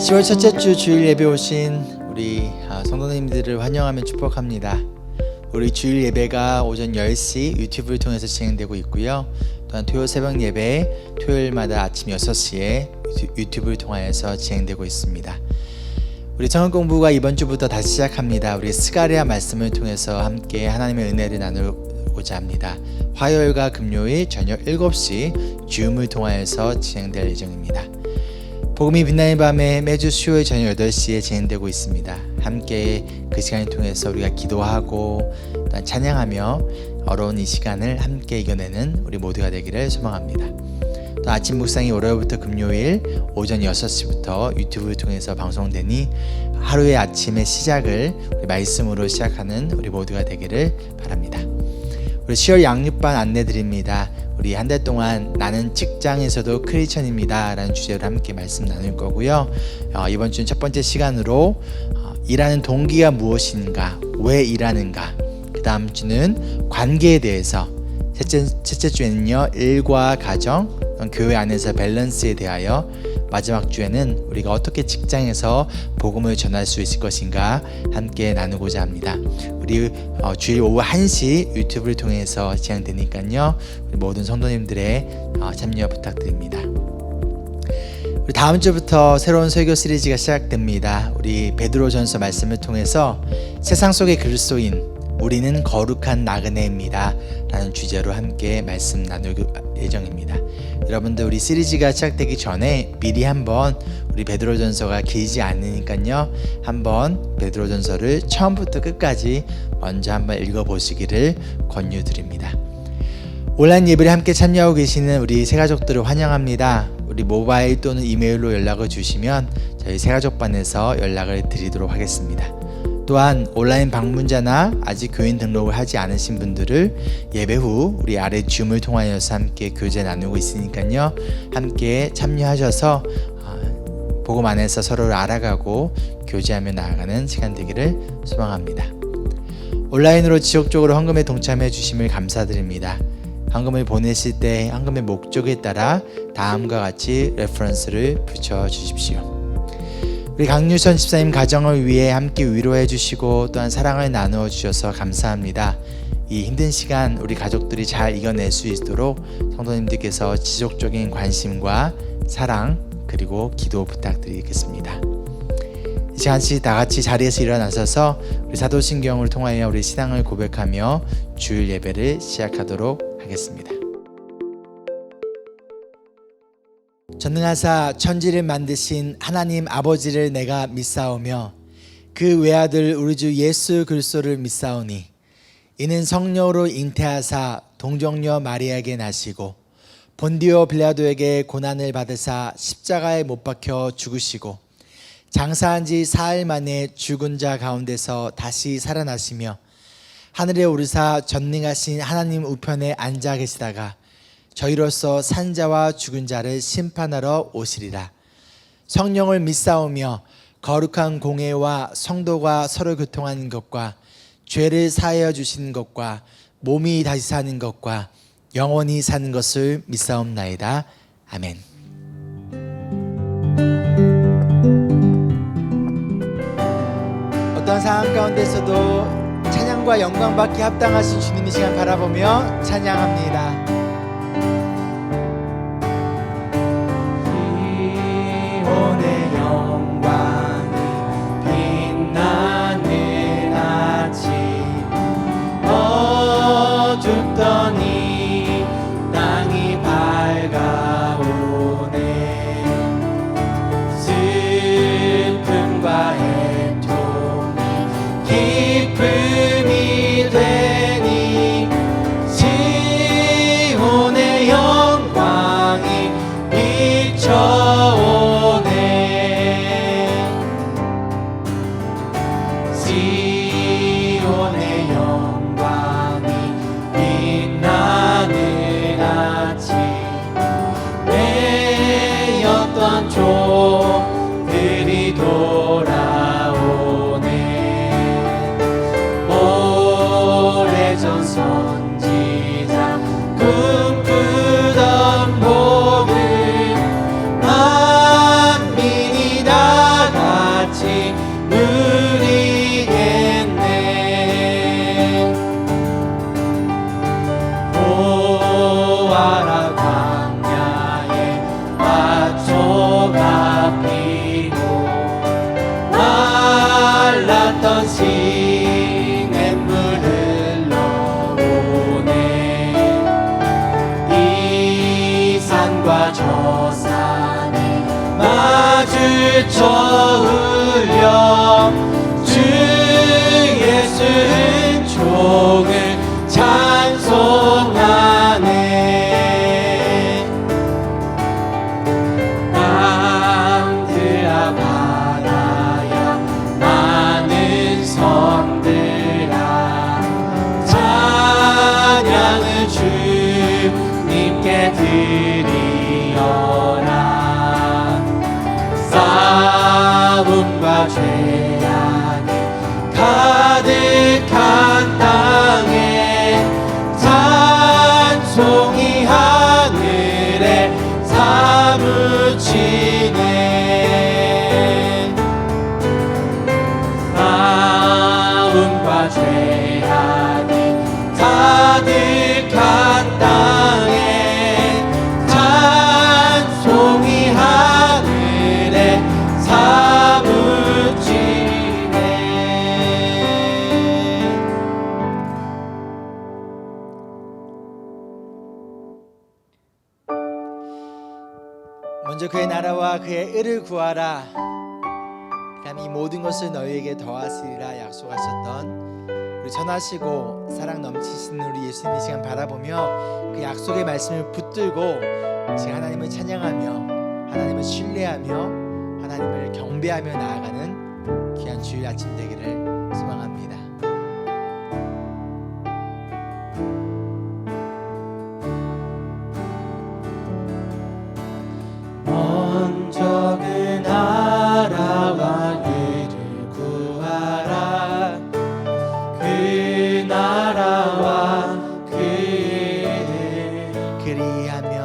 10월 첫째 주 주일 예배 오신 우리 성도님들을 환영하며 축복합니다. 우리 주일 예배가 오전 10시 유튜브를 통해서 진행되고 있고요. 또한 토요일 새벽 예배 토요일마다 아침 6시에 유튜브를 통하여서 진행되고 있습니다. 우리 성경 공부가 이번 주부터 다시 시작합니다. 우리 스가랴 말씀을 통해서 함께 하나님의 은혜를 나누고자 합니다. 화요일과 금요일 저녁 7시 줌을 통하여서 진행될 예정입니다. 복음이 빛나는 밤에 매주 수요일 저녁 8시에 진행되고 있습니다. 함께 그 시간을 통해서 우리가 기도하고 또한 찬양하며 어려운 이 시간을 함께 이겨내는 우리 모두가 되기를 소망합니다. 또 아침 묵상이 월요일부터 금요일 오전 6시부터 유튜브를 통해서 방송되니 하루의 아침의 시작을 우리 말씀으로 시작하는 우리 모두가 되기를 바랍니다. 우리 10월 양육반 안내 드립니다. 우리 한 달 동안 나는 직장에서도 크리스천입니다 라는 주제로 함께 말씀 나눌 거고요. 이번 주는 첫 번째 시간으로 일하는 동기가 무엇인가, 왜 일하는가, 그 다음 주는 관계에 대해서, 셋째 주에는요 일과 가정, 교회 안에서 밸런스에 대하여, 마지막 주에는 우리가 어떻게 직장에서 복음을 전할 수 있을 것인가 함께 나누고자 합니다. 우리 주일 오후 1시 유튜브를 통해서 진행되니까요. 우리 모든 성도님들의 참여 부탁드립니다. 우리 다음 주부터 새로운 설교 시리즈가 시작됩니다. 우리 베드로전서 말씀을 통해서 세상 속의 그리스도인 우리는 거룩한 나그네입니다 라는 주제로 함께 말씀 나눌 예정입니다. 여러분들 우리 시리즈가 시작되기 전에 미리 한번 우리 베드로전서가 길지 않으니까요 한번 베드로전서를 처음부터 끝까지 먼저 한번 읽어보시기를 권유드립니다. 온라인 예배를 함께 참여하고 계시는 우리 새가족들을 환영합니다. 우리 모바일 또는 이메일로 연락을 주시면 저희 새가족반에서 연락을 드리도록 하겠습니다. 또한 온라인 방문자나 아직 교인 등록을 하지 않으신 분들을 예배 후 우리 아래 줌을 통하여서 함께 교제 나누고 있으니까요 함께 참여하셔서 복음 안에서 서로를 알아가고 교제하며 나아가는 시간 되기를 소망합니다. 온라인으로 지속적으로 헌금에 동참해 주심을 감사드립니다. 헌금을 보내실 때 헌금의 목적에 따라 다음과 같이 레퍼런스를 붙여 주십시오. 우리 강유선 집사님 가정을 위해 함께 위로해 주시고 또한 사랑을 나누어 주셔서 감사합니다. 이 힘든 시간 우리 가족들이 잘 이겨낼 수 있도록 성도님들께서 지속적인 관심과 사랑 그리고 기도 부탁드리겠습니다. 이 시간 다 같이 자리에서 일어나셔서 우리 사도신경을 통하여 우리 신앙을 고백하며 주일 예배를 시작하도록 하겠습니다. 전능하사 천지를 만드신 하나님 아버지를 내가 믿사오며 그 외아들 우리 주 예수 그리스도를 믿사오니 이는 성령으로 잉태하사 동정녀 마리아에게 나시고 본디오 빌라도에게 고난을 받으사 십자가에 못 박혀 죽으시고 장사한 지 4일 만에 죽은 자 가운데서 다시 살아나시며 하늘에 오르사 전능하신 하나님 우편에 앉아 계시다가 저희로서 산 자와 죽은 자를 심판하러 오시리라. 성령을 믿사오며 거룩한 공회와 성도가 서로 교통하는 것과 죄를 사하여 주시는 것과 몸이 다시 사는 것과 영원히 사는 것을 믿사옵나이다. 아멘. 어떤 상황 가운데서도 찬양과 영광 받기 합당하신 주님의 시간 바라보며 찬양합니다. 기쁨이 되니 스쳐 흘려 주 예수 은총을 찬송하네. 땅들아 바다야 많은 섬들아 찬양을 주님께 드리어라. 싸움과 죄악이 가득한 땅에 찬송이 하늘에 사무치네. 싸움과 죄악이 가득한 땅에 찬송이 하늘에 사무치네. 먼저 그의 나라와 그의 의를 구하라. 그다음 이 모든 것을 너희에게 더하시리라 약속하셨던 우리 전하시고 사랑 넘치시는 우리 예수님 이 시간 바라보며 그 약속의 말씀을 붙들고 지금 하나님을 찬양하며 하나님을 신뢰하며 하나님을 경배하며 나아가는 귀한 주일 아침 되기를 소망합니다. 먼저 그 나라와 의를 구하라. 그 나라와 그의 그리하면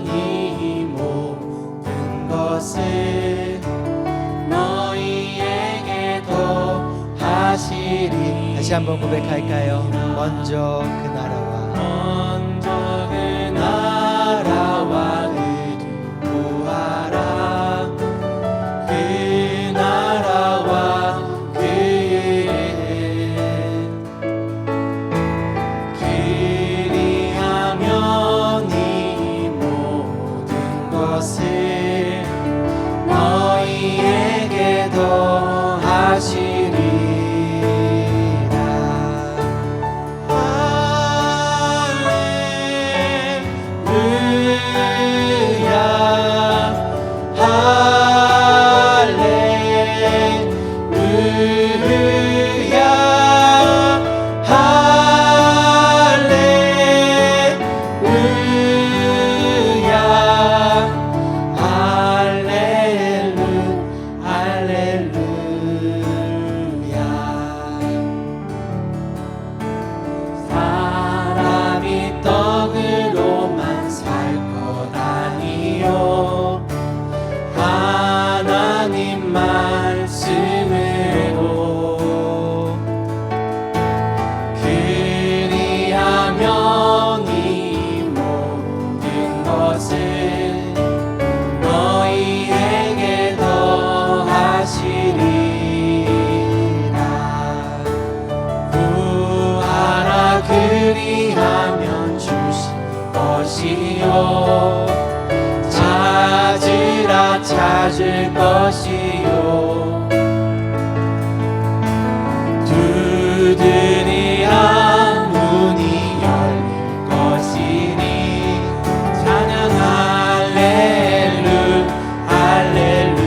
이 모든 것을 너희에게 더하시리. 다시 한번 고백할까요? 먼저 그 나라와 의를 구하라. 그 나라와 그의 그리하면 이 모든 것을 너희에게 더하시리라. 그리하면 주실 것이요 찾으라 찾을 것이요 두드리라 문이 열릴 것이니 찬양 할렐루야 할렐루야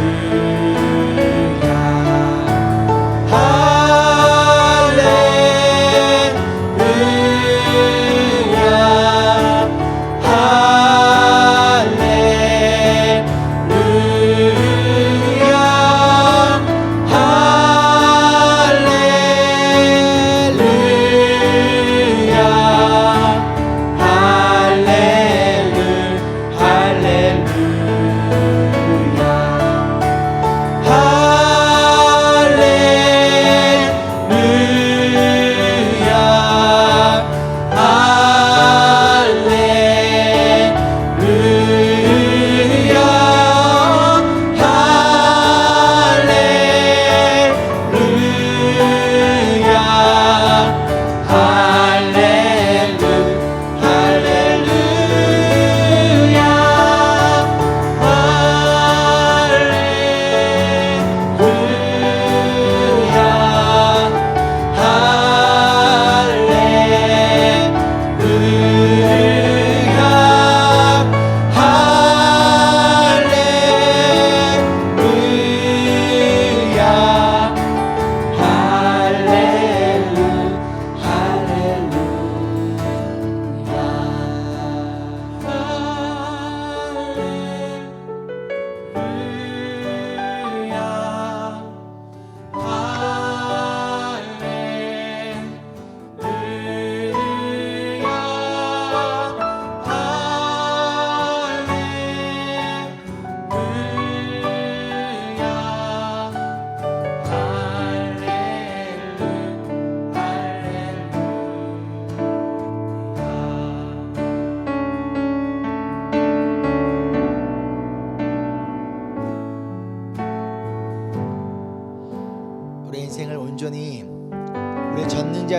할렐루야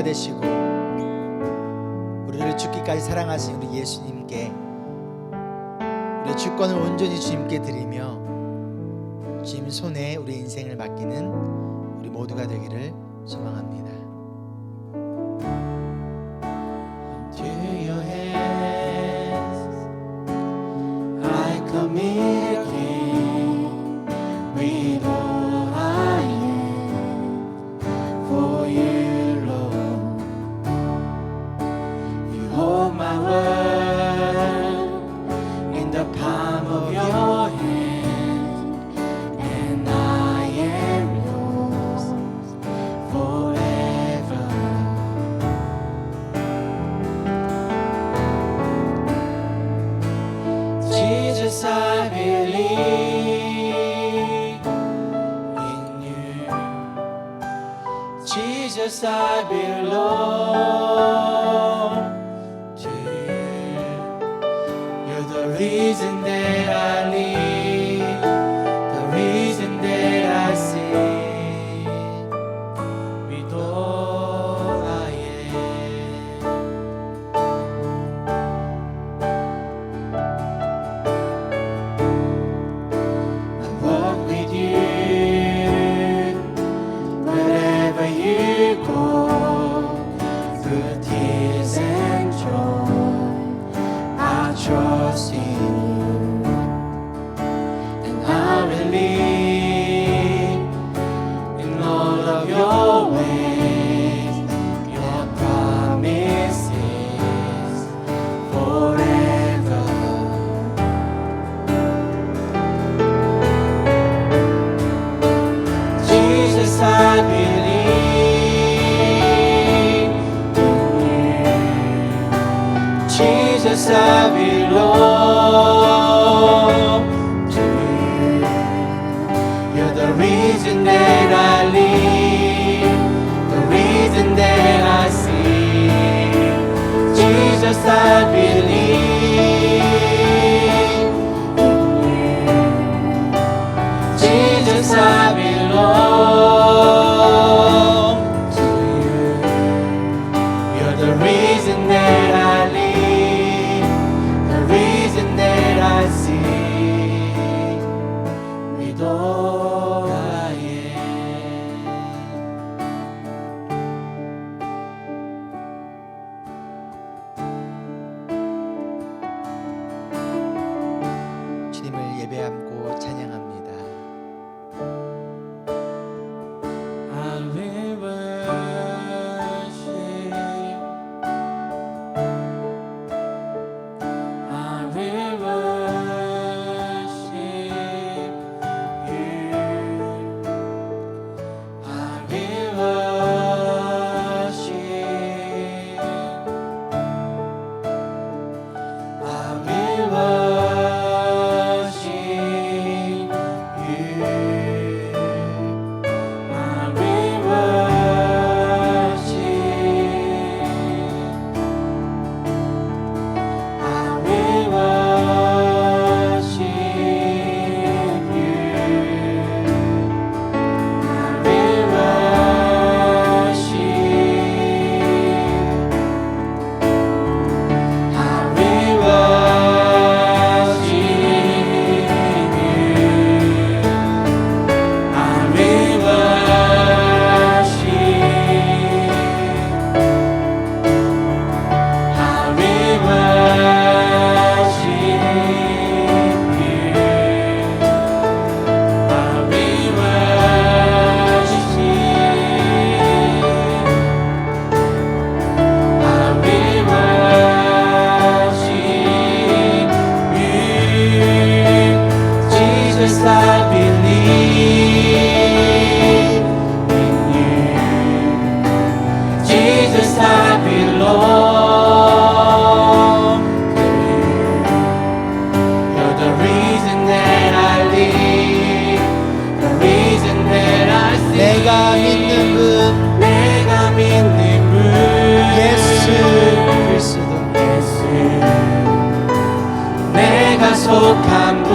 모두가 되시고 우리를 죽기까지 사랑하신 우리 예수님께 우리의 주권을 온전히 주님께 드리며 주님 손에 우리 인생을 맡기는 우리 모두가 되기를 소망합니다. To your hands I commit, King, with all I am for you, Lord. You hold my world in the palm of your hand, and I am yours forever. Jesus, I believe in you. Jesus, I belong to you. You're the reason that I live, the reason that I sing, with all I am. I walk with you wherever you go, through tears and joy. I trust in you, and I believe in all of your ways, your promises forever. Jesus, I believe in you. Jesus, I belong to you. You're the reason that I live, the reason that I sing. Jesus, I believe in you. Jesus, I belong to you. You're the reason that I live, the reason that I sing, with all I am. 주님을 예배함고 찬양합니다. I will worship, I will worship you. I will worship, I will worship you. I will worship, I will worship you. I will worship, I will worship you. I will Jesus, I believe in you. Jesus, I belong to you. You're the reason that I live, the reason that I sing. 내가 믿는 분 내가 믿는 분 예수 그리스도 예수 내가 속한 분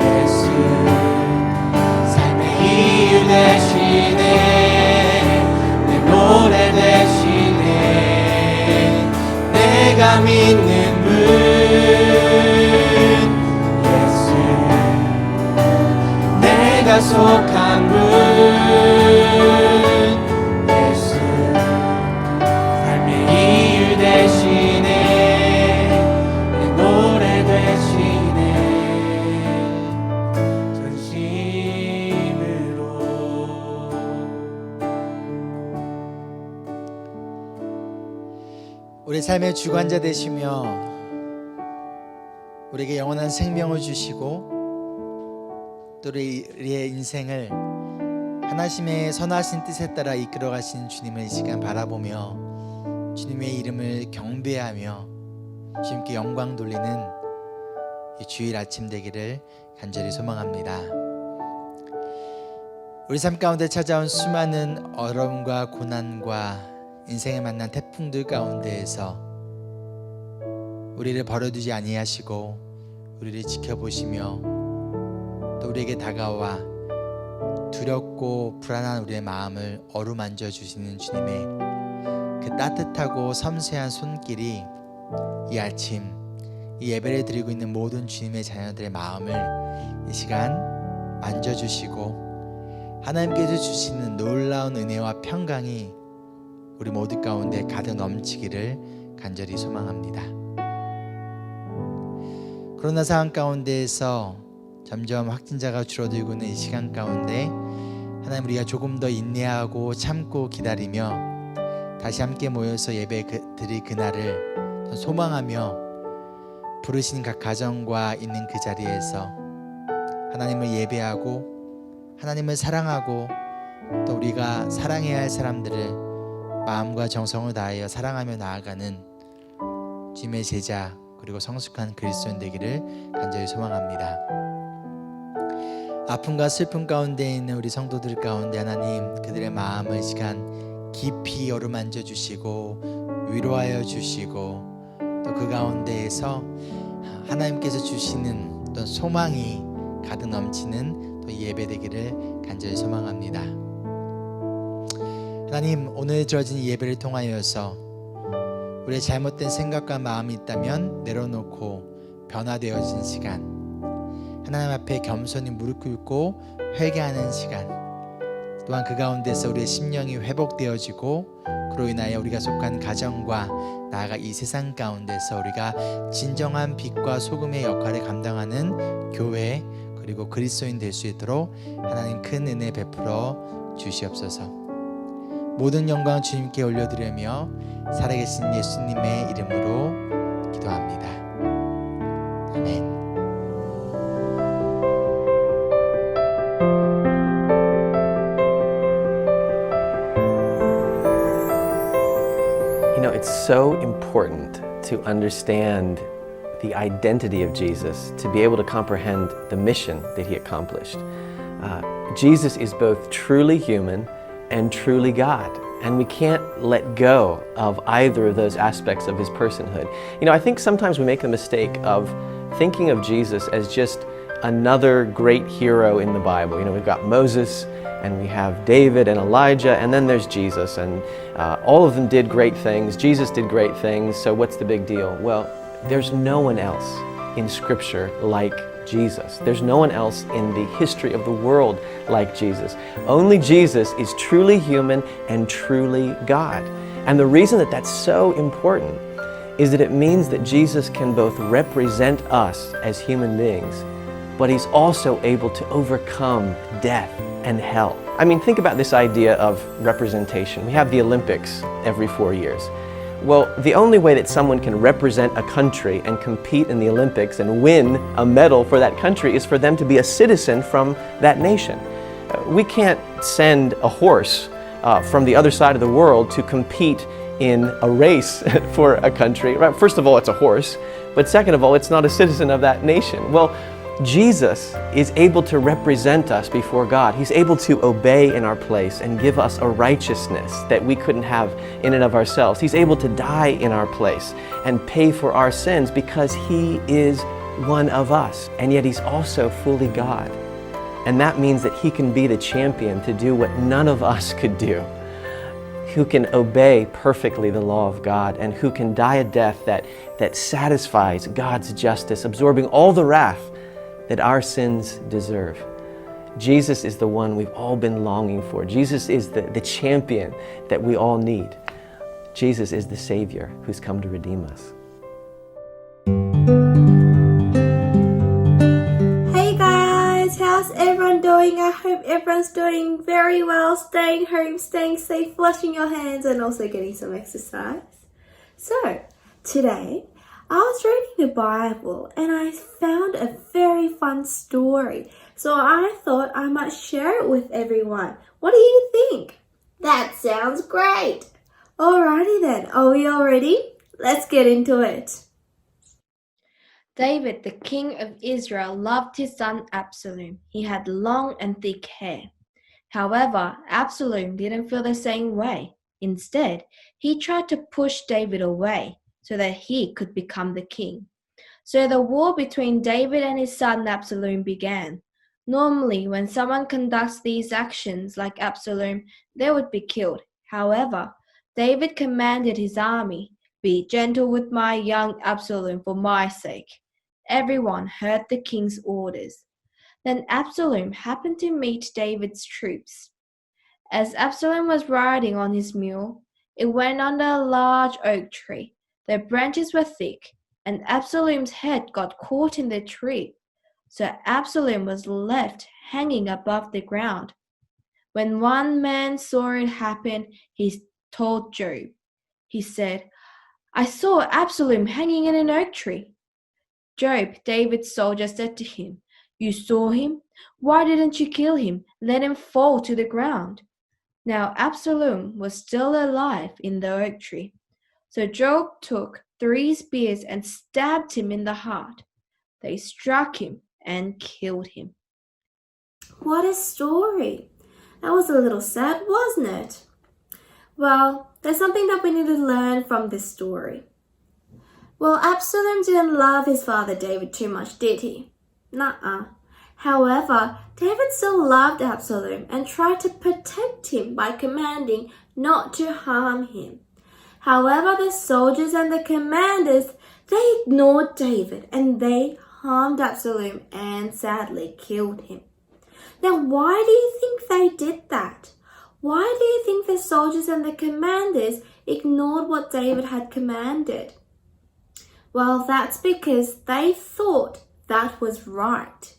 예수 삶의 이유 대신에 참 있는 분 예수 내가 속한 분 예수 삶의 이유 되시네 내 노래 되시네 전심으로 우리 삶의 주관자 되시며 우리에게 영원한 생명을 주시고 또 우리의 인생을 하나님의 선하신 뜻에 따라 이끌어 가시는 주님을 이 시간 바라보며 주님의 이름을 경배하며 주님께 영광 돌리는 이 주일 아침 되기를 간절히 소망합니다. 우리 삶 가운데 찾아온 수많은 어려움과 고난과 인생에 만난 태풍들 가운데에서 우리를 버려두지 아니하시고 우리를 지켜보시며 또 우리에게 다가와 두렵고 불안한 우리의 마음을 어루만져 주시는 주님의 그 따뜻하고 섬세한 손길이 이 아침 이 예배를 드리고 있는 모든 주님의 자녀들의 마음을 이 시간 만져주시고 하나님께서 주시는 놀라운 은혜와 평강이 우리 모두 가운데 가득 넘치기를 간절히 소망합니다. 코로나 상황 가운데에서 점점 확진자가 줄어들고 있는 이 시간 가운데 하나님 우리가 조금 더 인내하고 참고 기다리며 다시 함께 모여서 예배 드릴 그날을 소망하며 부르신 각 가정과 있는 그 자리에서 하나님을 예배하고 하나님을 사랑하고 또 우리가 사랑해야 할 사람들을 마음과 정성을 다하여 사랑하며 나아가는 주님의 제자 그리고 성숙한 그리스도인 되기를 간절히 소망합니다. 아픔과 슬픔 가운데 있는 우리 성도들 가운데 하나님 그들의 마음을 시간 깊이 어루만져 주시고 위로하여 주시고 또 그 가운데에서 하나님께서 주시는 어떤 소망이 가득 넘치는 또 예배 되기를 간절히 소망합니다. 하나님 오늘 주어진 이 예배를 통하여서 우리의 잘못된 생각과 마음이 있다면 내려놓고 변화되어진 시간 하나님 앞에 겸손히 무릎 꿇고 회개하는 시간 또한 그 가운데서 우리의 심령이 회복되어지고 그로 인하여 우리가 속한 가정과 나아가 이 세상 가운데서 우리가 진정한 빛과 소금의 역할을 감당하는 교회 그리고 그리스도인 될 수 있도록 하나님 큰 은혜 베풀어 주시옵소서. 모든 영광 주님께 올려드리며 살아계신 예수님의 이름으로 기도합니다. 아멘. You know, it's so important to understand the identity of Jesus, to be able to comprehend the mission that he accomplished. Jesus is both truly human and truly God, and we can't let go of either of those aspects of his personhood. You know, I think sometimes we make the mistake of thinking of Jesus as just another great hero in the Bible. You know, we've got Moses, and we have David and Elijah, and then there's Jesus, and all of them did great things. Jesus did great things, so what's the big deal? Well, there's no one else in Scripture like Jesus. There's no one else in the history of the world like Jesus. Only Jesus is truly human and truly God. And the reason that that's so important is that it means that Jesus can both represent us as human beings, but he's also able to overcome death and hell. I mean, think about this idea of representation. We have the Olympics every 4 years. Well, the only way that someone can represent a country and compete in the Olympics and win a medal for that country is for them to be a citizen from that nation. We can't send a horse from the other side of the world to compete in a race for a country. Right? First of all, it's a horse, but second of all, it's not a citizen of that nation. Well, Jesus is able to represent us before God. He's able to obey in our place and give us a righteousness that we couldn't have in and of ourselves. He's able to die in our place and pay for our sins because he is one of us. And yet he's also fully God. And that means that he can be the champion to do what none of us could do. who can obey perfectly the law of God, and who can die a death that satisfies God's justice, absorbing all the wrath that our sins deserve. Jesus is the one we've all been longing for. Jesus is the champion that we all need. Jesus is the Savior who's come to redeem us. Hey guys, how's everyone doing? I hope everyone's doing very well, staying home, staying safe, washing your hands, and also getting some exercise. So, today I was reading the Bible and I found a very fun story. So I thought I might share it with everyone. What do you think? That sounds great. Alrighty then, are we all ready? Let's get into it. David, the king of Israel, loved his son Absalom. He had long and thick hair. However, Absalom didn't feel the same way. Instead, he tried to push David away so that he could become the king. So the war between David and his son Absalom began. Normally, when someone conducts these actions like Absalom, they would be killed. However, David commanded his army, "Be gentle with my young Absalom for my sake." Everyone heard the king's orders. Then Absalom happened to meet David's troops. As Absalom was riding on his mule, it went under a large oak tree. The branches were thick, and Absalom's head got caught in the tree. So Absalom was left hanging above the ground. When one man saw it happen, he told Joab. He said, "I saw Absalom hanging in an oak tree." Joab, David's soldier, said to him, "You saw him? Why didn't you kill him? Let him fall to the ground." Now Absalom was still alive in the oak tree. So Joab took 3 spears and stabbed him in the heart. They struck him and killed him. What a story. That was a little sad, wasn't it? Well, there's something that we need to learn from this story. Well, Absalom didn't love his father David too much, did he? Nuh-uh. However, David still loved Absalom and tried to protect him by commanding not to harm him. However, the soldiers and the commanders, they ignored David and they harmed Absalom and sadly killed him. Now, why do you think they did that? Why do you think the soldiers and the commanders ignored what David had commanded? Well, that's because they thought that was right.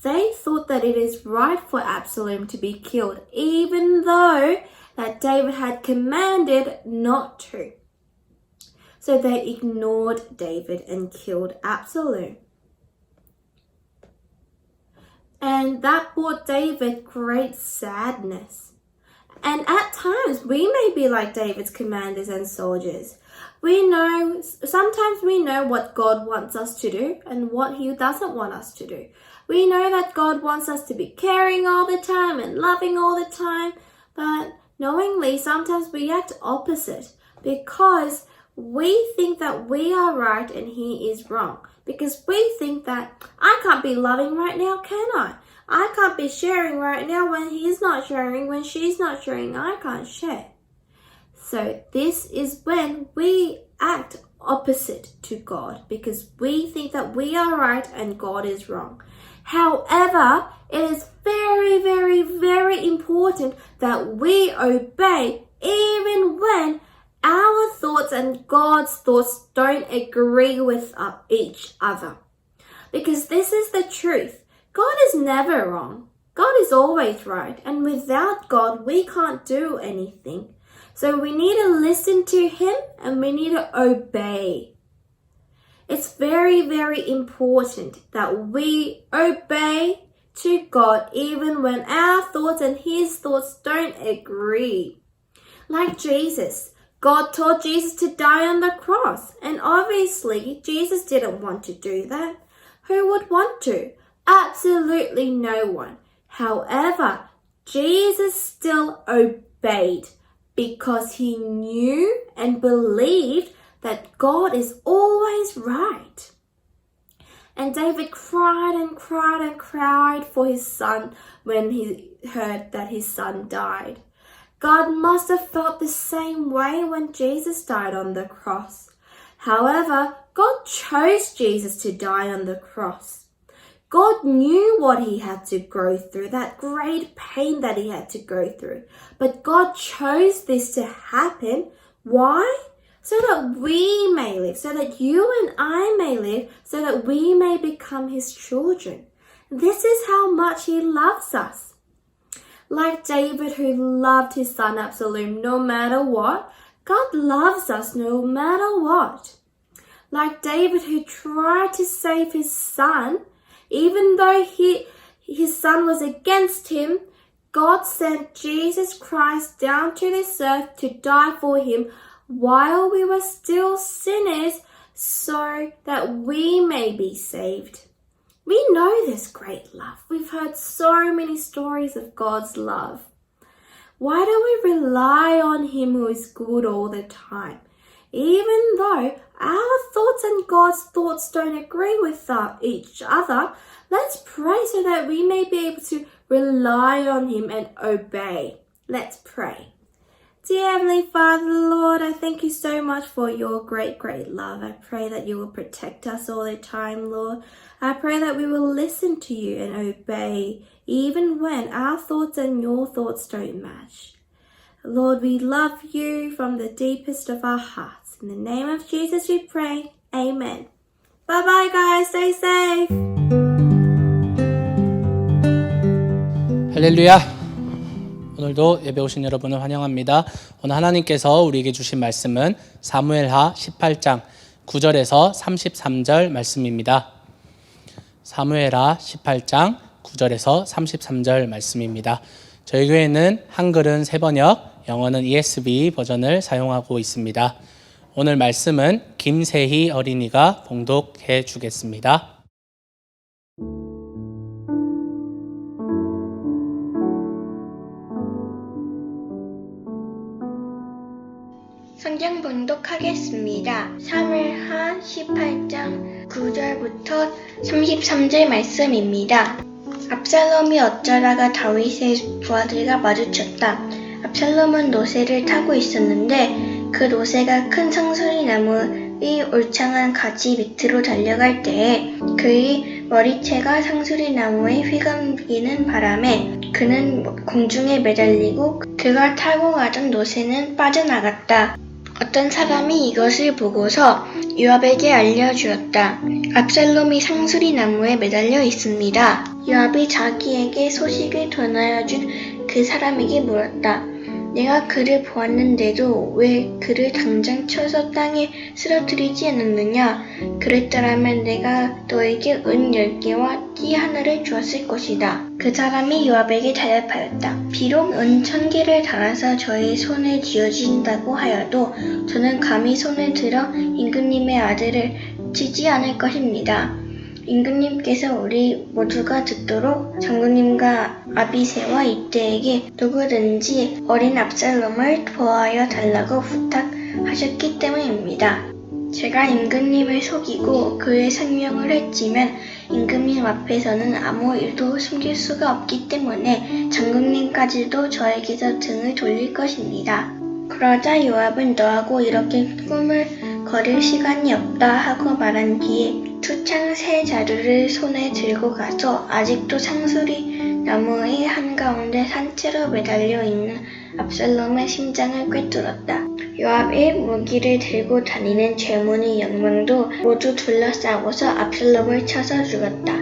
They thought that it is right for Absalom to be killed, even though that David had commanded not to. So they ignored David and killed Absalom. And that brought David great sadness. And at times, we may be like David's commanders and soldiers. Sometimes we know what God wants us to do and what He doesn't want us to do. We know that God wants us to be caring all the time and loving all the time, but knowingly, sometimes we act opposite because we think that we are right and He is wrong. Because we think that I can't be loving right now, can I? I can't be sharing right now when he's not sharing, when she's not sharing, I can't share. So this is when we act opposite to God because we think that we are right and God is wrong. However, it is very, very, very important that we obey even when our thoughts and God's thoughts don't agree with each other. Because this is the truth. God is never wrong. God is always right. And without God, we can't do anything. So we need to listen to Him and we need to obey. It's very, very important that we obey to God even when our thoughts and His thoughts don't agree. Like Jesus. God told Jesus to die on the cross, and obviously Jesus didn't want to do that. Who would want to? Absolutely no one. However, Jesus still obeyed because He knew and believed that God is always right. And David cried and cried and cried for his son when he heard that his son died. God must have felt the same way when Jesus died on the cross. However, God chose Jesus to die on the cross. God knew what he had to go through, that great pain that he had to go through. But God chose this to happen. Why? So that we may live, so that you and I may live, so that we may become his children. This is how much he loves us. Like David, who loved his son Absalom no matter what, God loves us no matter what. Like David, who tried to save his son, even though his son was against him, God sent Jesus Christ down to this earth to die for him while we were still sinners, so that we may be saved. We know this great love. We've heard so many stories of God's love. Why do we rely on him who is good all the time? Even though our thoughts and God's thoughts don't agree with each other, let's pray so that we may be able to rely on him and obey. Let's pray. Dear Heavenly Father, Lord, I thank you so much for your great, great love. I pray that you will protect us all the time, Lord. I pray that we will listen to you and obey, even when our thoughts and your thoughts don't match. Lord, we love you from the deepest of our hearts. In the name of Jesus we pray. Amen. Bye-bye, guys. Stay safe. 할렐루야. 오늘도 예배 오신 여러분을 환영합니다. 오늘 하나님께서 우리에게 주신 말씀은 사무엘하 18장 9절에서 33절 말씀입니다. 사무엘하 18장 9절에서 33절 말씀입니다. 저희 교회는 한글은 새번역, 영어는 ESV 버전을 사용하고 있습니다. 오늘 말씀은 김세희 어린이가 봉독해 주겠습니다. 성경 봉독하겠습니다. 사무엘하 18장 9절부터 33절 말씀입니다. 압살롬이 어쩌다가 다윗의 부하들과 마주쳤다. 압살롬은 노새를 타고 있었는데 그 노새가 큰 상수리 나무의 울창한 가지 밑으로 달려갈 때에 그의 머리채가 상수리 나무에 휘감기는 바람에 그는 공중에 매달리고 그가 타고 가던 노새는 빠져나갔다. 어떤 사람이 이것을 보고서 요압에게 알려주었다. 압살롬이 상수리 나무에 매달려 있습니다. 요압이 자기에게 소식을 전하여준 그 사람에게 물었다. 내가 그를 보았는데도 왜 그를 당장 쳐서 땅에 쓰러뜨리지 않았느냐? 그랬더라면 내가 너에게 은 10개와 띠 하나를 주었을 것이다. 그 사람이 요압에게 대답하였다. 비록 은 1000개를 달아서 저의 손에 쥐어진다고 하여도 저는 감히 손을 들어 임금님의 아들을 치지 않을 것입니다. 임금님께서 우리 모두가 듣도록 장군님과 아비새와 이때에게 누구든지 어린 압살롬을 보호하여 달라고 부탁하셨기 때문입니다. 제가 임금님을 속이고 그의 생명을 해치면 임금님 앞에서는 아무 일도 숨길 수가 없기 때문에 장군님까지도 저에게서 등을 돌릴 것입니다. 그러자 요압은 너하고 이렇게 꿈을 거릴 시간이 없다 하고 말한 뒤에 투창 새 자루를 손에 들고 가서 아직도 상수리 나무의 한가운데 산채로 매달려 있는 압살롬의 심장을 꿰뚫었다. 요압의 무기를 들고 다니는 죄문의 영망도 모두 둘러싸고서 압살롬을 쳐서 죽였다.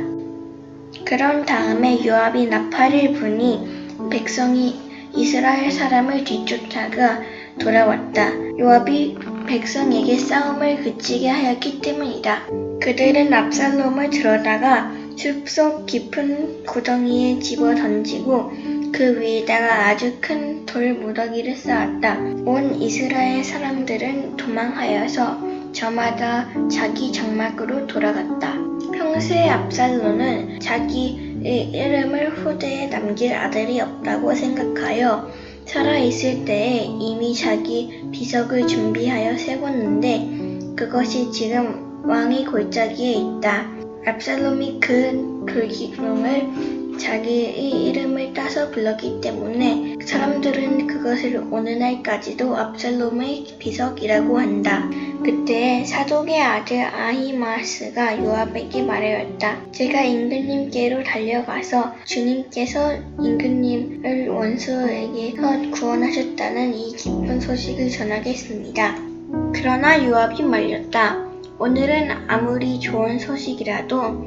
그런 다음에 요압이 나팔을 부니 백성이 이스라엘 사람을 뒤쫓다가 돌아왔다. 요압이 백성에게 싸움을 그치게 하였기 때문이다. 그들은 압살롬을 들어다가 숲속 깊은 구덩이에 집어 던지고 그 위에다가 아주 큰 돌 무더기를 쌓았다. 온 이스라엘 사람들은 도망하여서 저마다 자기 장막으로 돌아갔다. 평소에 압살롬은 자기의 이름을 후대에 남길 아들이 없다고 생각하여 살아있을 때에 이미 자기 비석을 준비하여 세웠는데 그것이 지금 왕의 골짜기에 있다. 압살롬이 그 돌기둥을 자기의 이름을 따서 불렀기 때문에 사람들은 그것을 오늘날까지도 압살롬의 비석이라고 한다. 그때 사독의 아들 아히마아스가 요압에게 말하였다. 제가 임금님께로 달려가서 주님께서 임금님을 원수에게서 구원하셨다는 이 기쁜 소식을 전하겠습니다. 그러나 요압이 말렸다. 오늘은 아무리 좋은 소식이라도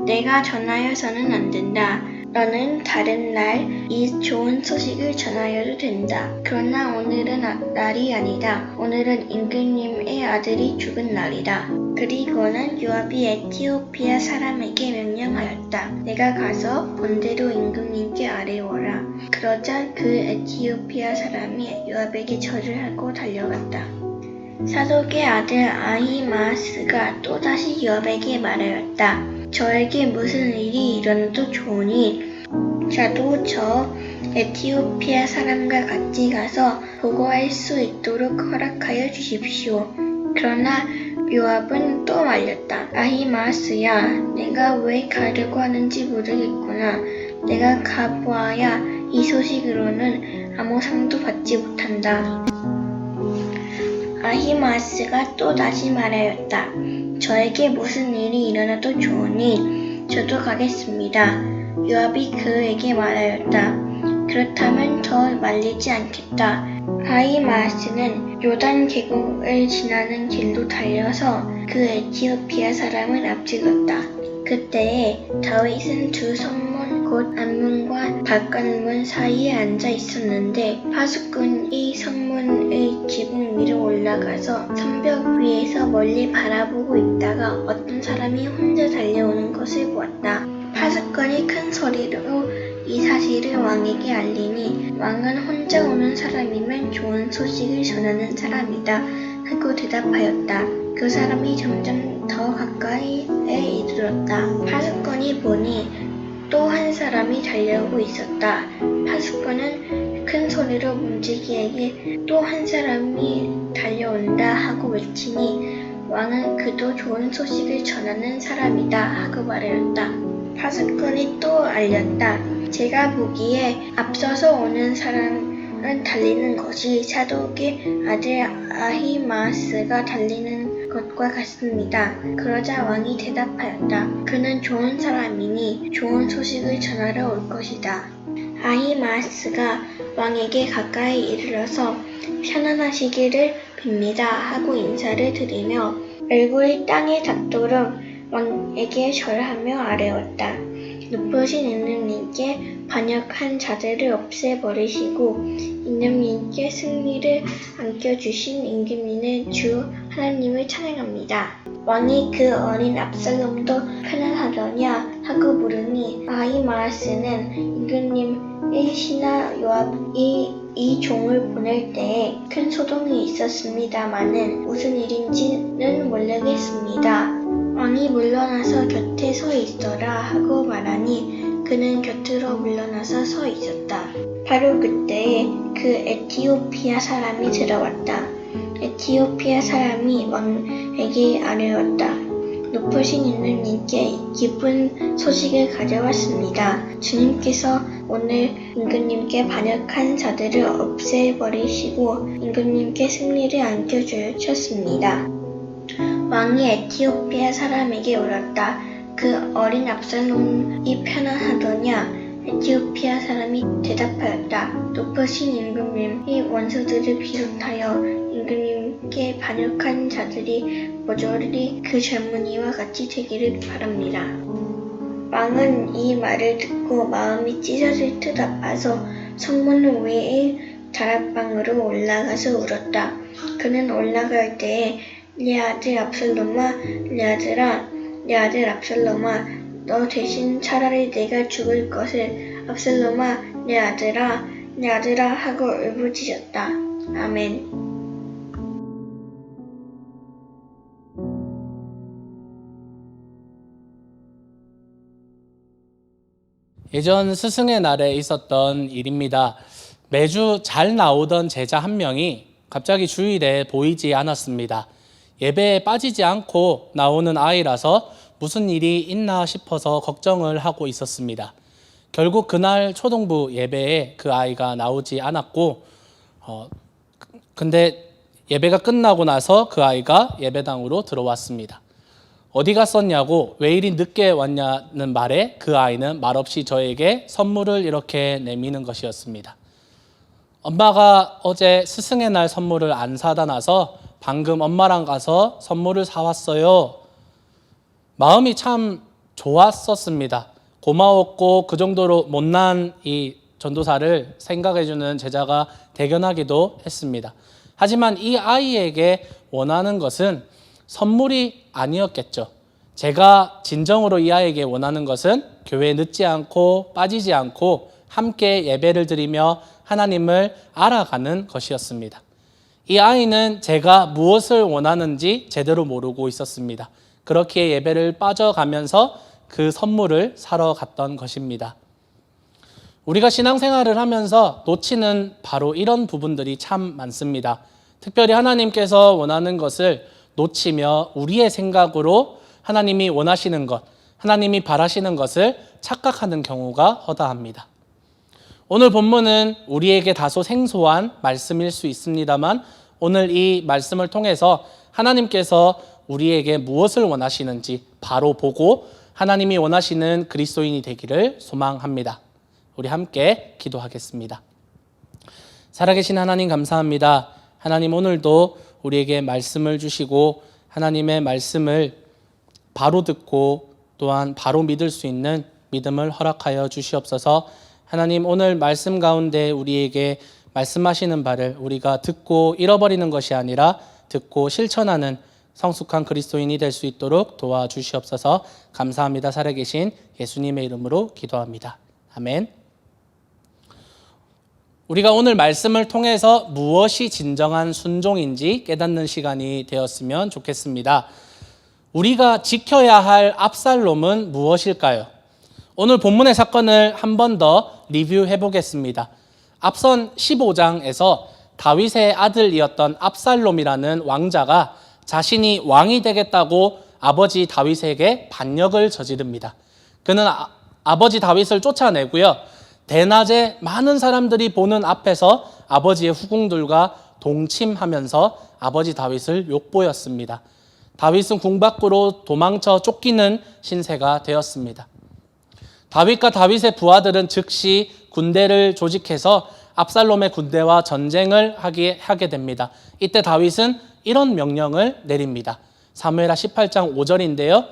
내가 전하여서는 안 된다. 너는 다른 날 이 좋은 소식을 전하여도 된다. 그러나 오늘은 날이 아니다. 오늘은 임금님의 아들이 죽은 날이다. 그리고는 요압이 에티오피아 사람에게 명령하였다. 내가 가서 본대로 임금님께 아뢰어라. 그러자 그 에티오피아 사람이 요압에게 절을 하고 달려갔다. 사독의 아들 아히마아스가 또다시 요압에게 말하였다. 저에게 무슨 일이 일어나도 좋으니 저도 저 에티오피아 사람과 같이 가서 보고할 수 있도록 허락하여 주십시오. 그러나 요압은 또 말렸다. 아히마아스야, 내가 왜 가려고 하는지 모르겠구나. 내가 가보아야 이 소식으로는 아무 상도 받지 못한다. 아히마아스가 또 다시 말하였다. 저에게 무슨 일이 일어나도 좋으니 저도 가겠습니다. 요압이 그에게 말하였다. 그렇다면 더 말리지 않겠다. 아히마아스는 요단 계곡을 지나는 길로 달려서 그 에티오피아 사람을 앞질렀다. 그때에 다윗은 두 성문 곧 안문과 바깥문 사이에 앉아 있었는데 파수꾼이 성문의 지붕 위로 올라가서 성벽 위에서 멀리 바라보고 있다가 어떤 사람이 혼자 달려오는 것을 보았다. 파수꾼이 큰 소리로 이 사실을 왕에게 알리니 왕은 혼자 오는 사람이면 좋은 소식을 전하는 사람이다 하고 대답하였다. 그 사람이 점점 더 가까이에 이르렀다. 파수꾼이 보니 또 한 사람이 달려오고 있었다. 파수꾼은 큰 소리로 문지기에게 또 한 사람이 달려온다 하고 외치니 왕은 그도 좋은 소식을 전하는 사람이다 하고 말하였다. 파수꾼이 또 알렸다. 제가 보기에 앞서서 오는 사람은 달리는 것이 사독의 아들 아히마아스가 달리는 것과 같습니다. 그러자 왕이 대답하였다. 그는 좋은 사람이니 좋은 소식을 전하러 올 것이다. 아히마아스가 왕에게 가까이 이르러서 편안하시기를 빕니다 하고 인사를 드리며 얼굴이 땅에 닿도록 왕에게 절하며 아뢰었다. 높으신 임금님께 반역한 자들을 없애버리시고 임금님께 승리를 안겨주신 임금님의 주 하나님을 찬양합니다. 왕이 그 어린 압살롬도 편안하더냐 하고 물으니 아히마아스는 임금님의 신하 요압이 이 종을 보낼 때에 큰 소동이 있었습니다마는 무슨 일인지는 모르겠습니다. 왕이 물러나서 곁에 서 있어라 하고 말하니 그는 곁으로 물러나서 서 있었다. 바로 그때에 그 에티오피아 사람이 들어왔다. 에티오피아 사람이 왕에게 아뢰었다. 높으신 임금님께 기쁜 소식을 가져왔습니다. 주님께서 오늘 임금님께 반역한 자들을 없애버리시고 임금님께 승리를 안겨주셨습니다. 왕이 에티오피아 사람에게 물었다. 그 어린 압살롬이 편안하더냐? 에티오피아 사람이 대답하였다. 높으신 임금님이 원수들을 비롯하여 임금님께 반역한 자들이 모조리 그 젊은이와 같이 되기를 바랍니다. 왕은 이 말을 듣고 마음이 찢어질 듯 아파서 성문 위의 다락방으로 올라가서 울었다. 그는 올라갈 때에 내 아들 압살롬아, 내 아들 압살롬아, 너 대신 차라리 내가 죽을 것을 압살롬아, 내 아들아 하고 울부짖었다. 아멘. 예전 스승의 날에 있었던 일입니다. 매주 잘 나오던 제자 한 명이 갑자기 주일에 보이지 않았습니다. 예배에 빠지지 않고 나오는 아이라서 무슨 일이 있나 싶어서 걱정을 하고 있었습니다. 결국 그날 초등부 예배에 그 아이가 나오지 않았고 근데 예배가 끝나고 나서 그 아이가 예배당으로 들어왔습니다. 어디 갔었냐고 왜 이리 늦게 왔냐는 말에 그 아이는 말없이 저에게 선물을 이렇게 내미는 것이었습니다. 엄마가 어제 스승의 날 선물을 안 사다 놔서 방금 엄마랑 가서 선물을 사왔어요. 마음이 참 좋았었습니다. 고마웠고 그 정도로 못난 이 전도사를 생각해주는 제자가 대견하기도 했습니다. 하지만 이 아이에게 원하는 것은 선물이 아니었겠죠. 제가 진정으로 이 아이에게 원하는 것은 교회에 늦지 않고 빠지지 않고 함께 예배를 드리며 하나님을 알아가는 것이었습니다. 이 아이는 제가 무엇을 원하는지 제대로 모르고 있었습니다. 그렇게 예배를 빠져가면서 그 선물을 사러 갔던 것입니다. 우리가 신앙생활을 하면서 놓치는 바로 이런 부분들이 참 많습니다. 특별히 하나님께서 원하는 것을 놓치며 우리의 생각으로 하나님이 원하시는 것, 하나님이 바라시는 것을 착각하는 경우가 허다합니다. 오늘 본문은 우리에게 다소 생소한 말씀일 수 있습니다만 오늘 이 말씀을 통해서 하나님께서 우리에게 무엇을 원하시는지 바로 보고 하나님이 원하시는 그리스도인이 되기를 소망합니다. 우리 함께 기도하겠습니다. 살아계신 하나님 감사합니다. 하나님 오늘도 우리에게 말씀을 주시고 하나님의 말씀을 바로 듣고 또한 바로 믿을 수 있는 믿음을 허락하여 주시옵소서. 하나님 오늘 말씀 가운데 우리에게 말씀하시는 바를 우리가 듣고 잃어버리는 것이 아니라 듣고 실천하는 성숙한 그리스도인이 될 수 있도록 도와주시옵소서. 감사합니다. 살아계신 예수님의 이름으로 기도합니다. 아멘. 우리가 오늘 말씀을 통해서 무엇이 진정한 순종인지 깨닫는 시간이 되었으면 좋겠습니다. 우리가 지켜야 할 압살롬은 무엇일까요? 오늘 본문의 사건을 한 번 더 리뷰해 보겠습니다. 앞선 15장에서 다윗의 아들이었던 압살롬이라는 왕자가 자신이 왕이 되겠다고 아버지 다윗에게 반역을 저지릅니다. 그는 아버지 다윗을 쫓아내고요. 대낮에 많은 사람들이 보는 앞에서 아버지의 후궁들과 동침하면서 아버지 다윗을 욕보였습니다. 다윗은 궁 밖으로 도망쳐 쫓기는 신세가 되었습니다. 다윗과 다윗의 부하들은 즉시 군대를 조직해서 압살롬의 군대와 전쟁을 하게 됩니다. 이때 다윗은 이런 명령을 내립니다. 사무엘하 18장 5절인데요.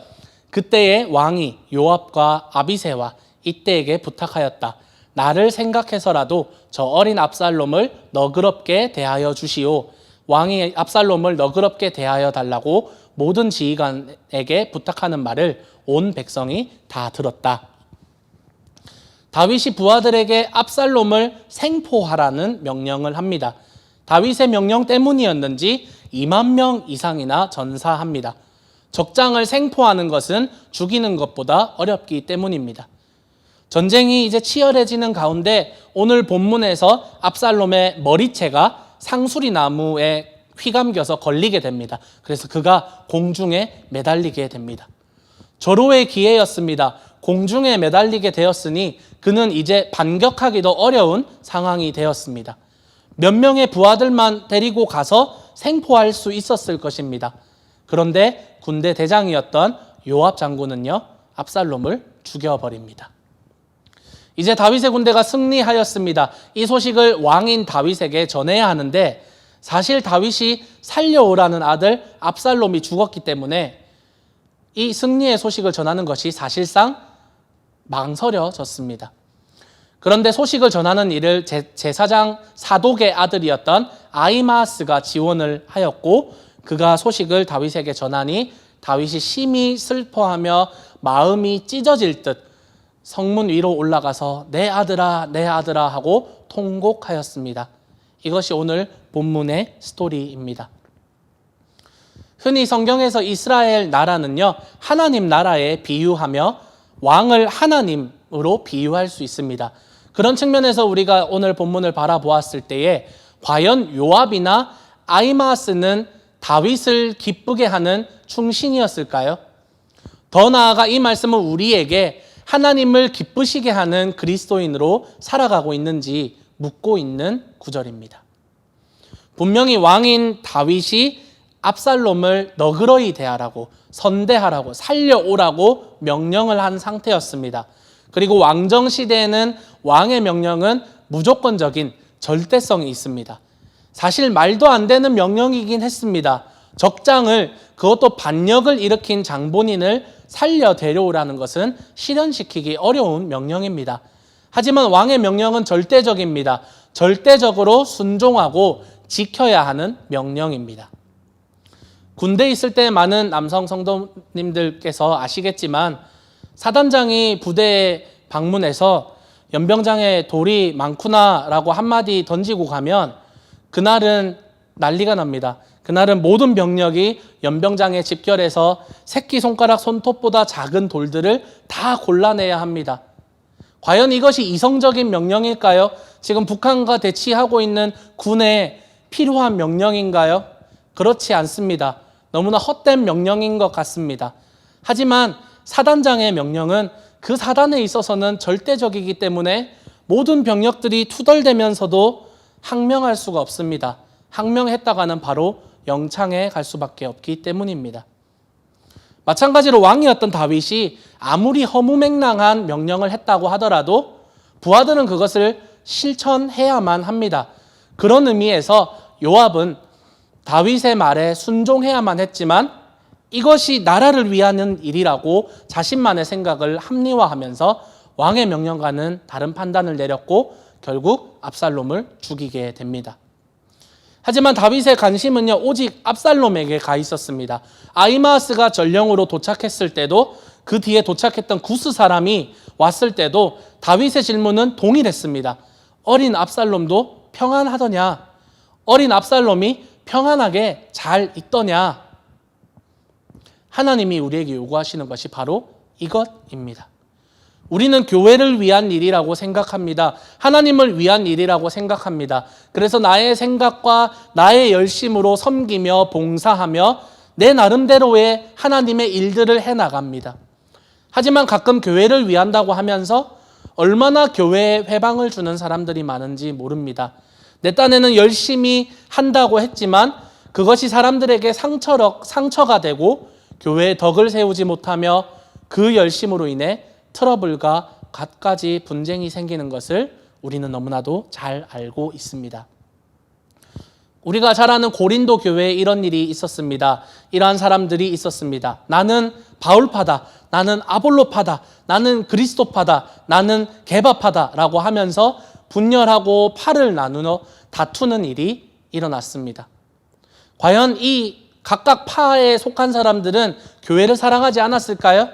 그때의 왕이 요압과 아비새와 이때에게 부탁하였다. 나를 생각해서라도 저 어린 압살롬을 너그럽게 대하여 주시오. 왕이 압살롬을 너그럽게 대하여 달라고 모든 지휘관에게 부탁하는 말을 온 백성이 다 들었다. 다윗이 부하들에게 압살롬을 생포하라는 명령을 합니다. 다윗의 명령 때문이었는지 2만 명 이상이나 전사합니다. 적장을 생포하는 것은 죽이는 것보다 어렵기 때문입니다. 전쟁이 이제 치열해지는 가운데 오늘 본문에서 압살롬의 머리채가 상수리 나무에 휘감겨서 걸리게 됩니다. 그래서 그가 공중에 매달리게 됩니다. 절호의 기회였습니다. 공중에 매달리게 되었으니 그는 이제 반격하기도 어려운 상황이 되었습니다. 몇 명의 부하들만 데리고 가서 생포할 수 있었을 것입니다. 그런데 군대 대장이었던 요압 장군은요, 압살롬을 죽여버립니다. 이제 다윗의 군대가 승리하였습니다. 이 소식을 왕인 다윗에게 전해야 하는데 사실 다윗이 살려오라는 아들 압살롬이 죽었기 때문에 이 승리의 소식을 전하는 것이 사실상 망설여졌습니다. 그런데 소식을 전하는 일을 제사장 사독의 아들이었던 아히마아스가 지원을 하였고 그가 소식을 다윗에게 전하니 다윗이 심히 슬퍼하며 마음이 찢어질 듯 성문 위로 올라가서 내 아들아 내 아들아 하고 통곡하였습니다. 이것이 오늘 본문의 스토리입니다. 흔히 성경에서 이스라엘 나라는요, 하나님 나라에 비유하며 왕을 하나님으로 비유할 수 있습니다. 그런 측면에서 우리가 오늘 본문을 바라보았을 때에 과연 요압이나 아히마아스는 다윗을 기쁘게 하는 충신이었을까요? 더 나아가 이 말씀은 우리에게 하나님을 기쁘시게 하는 그리스도인으로 살아가고 있는지 묻고 있는 구절입니다. 분명히 왕인 다윗이 압살롬을 너그러이 대하라고, 선대하라고, 살려오라고 명령을 한 상태였습니다. 그리고 왕정 시대에는 왕의 명령은 무조건적인 절대성이 있습니다. 사실 말도 안 되는 명령이긴 했습니다. 적장을, 그것도 반역을 일으킨 장본인을 살려 데려오라는 것은 실현시키기 어려운 명령입니다. 하지만 왕의 명령은 절대적입니다. 절대적으로 순종하고 지켜야 하는 명령입니다. 군대에 있을 때 많은 남성 성도님들께서 아시겠지만 사단장이 부대에 방문해서 연병장에 돌이 많구나라고 한마디 던지고 가면 그날은 난리가 납니다. 그날은 모든 병력이 연병장에 집결해서 새끼손가락 손톱보다 작은 돌들을 다 골라내야 합니다. 과연 이것이 이성적인 명령일까요? 지금 북한과 대치하고 있는 군에 필요한 명령인가요? 그렇지 않습니다. 너무나 헛된 명령인 것 같습니다. 하지만 사단장의 명령은 그 사단에 있어서는 절대적이기 때문에 모든 병력들이 투덜대면서도 항명할 수가 없습니다. 항명했다가는 바로 영창에 갈 수밖에 없기 때문입니다. 마찬가지로 왕이었던 다윗이 아무리 허무맹랑한 명령을 했다고 하더라도 부하들은 그것을 실천해야만 합니다. 그런 의미에서 요압은 다윗의 말에 순종해야만 했지만 이것이 나라를 위한 일이라고 자신만의 생각을 합리화하면서 왕의 명령과는 다른 판단을 내렸고 결국 압살롬을 죽이게 됩니다. 하지만 다윗의 관심은요, 오직 압살롬에게 가 있었습니다. 아히마아스가 전령으로 도착했을 때도, 그 뒤에 도착했던 구스 사람이 왔을 때도 다윗의 질문은 동일했습니다. 어린 압살롬도 평안하더냐? 어린 압살롬이 평안하게 잘 있더냐? 하나님이 우리에게 요구하시는 것이 바로 이것입니다. 우리는 교회를 위한 일이라고 생각합니다. 하나님을 위한 일이라고 생각합니다. 그래서 나의 생각과 나의 열심으로 섬기며 봉사하며 내 나름대로의 하나님의 일들을 해나갑니다. 하지만 가끔 교회를 위한다고 하면서 얼마나 교회에 회방을 주는 사람들이 많은지 모릅니다. 내 딴에는 열심히 한다고 했지만 그것이 사람들에게 상처가 되고 교회에 덕을 세우지 못하며 그 열심으로 인해 트러블과 갖가지 분쟁이 생기는 것을 우리는 너무나도 잘 알고 있습니다. 우리가 잘 아는 고린도 교회에 이런 일이 있었습니다. 이러한 사람들이 있었습니다. 나는 바울파다, 나는 아볼로파다, 나는 그리스도파다, 나는 게바파다 라고 하면서 분열하고 팔을 나누어 다투는 일이 일어났습니다. 과연 이 각각 파에 속한 사람들은 교회를 사랑하지 않았을까요?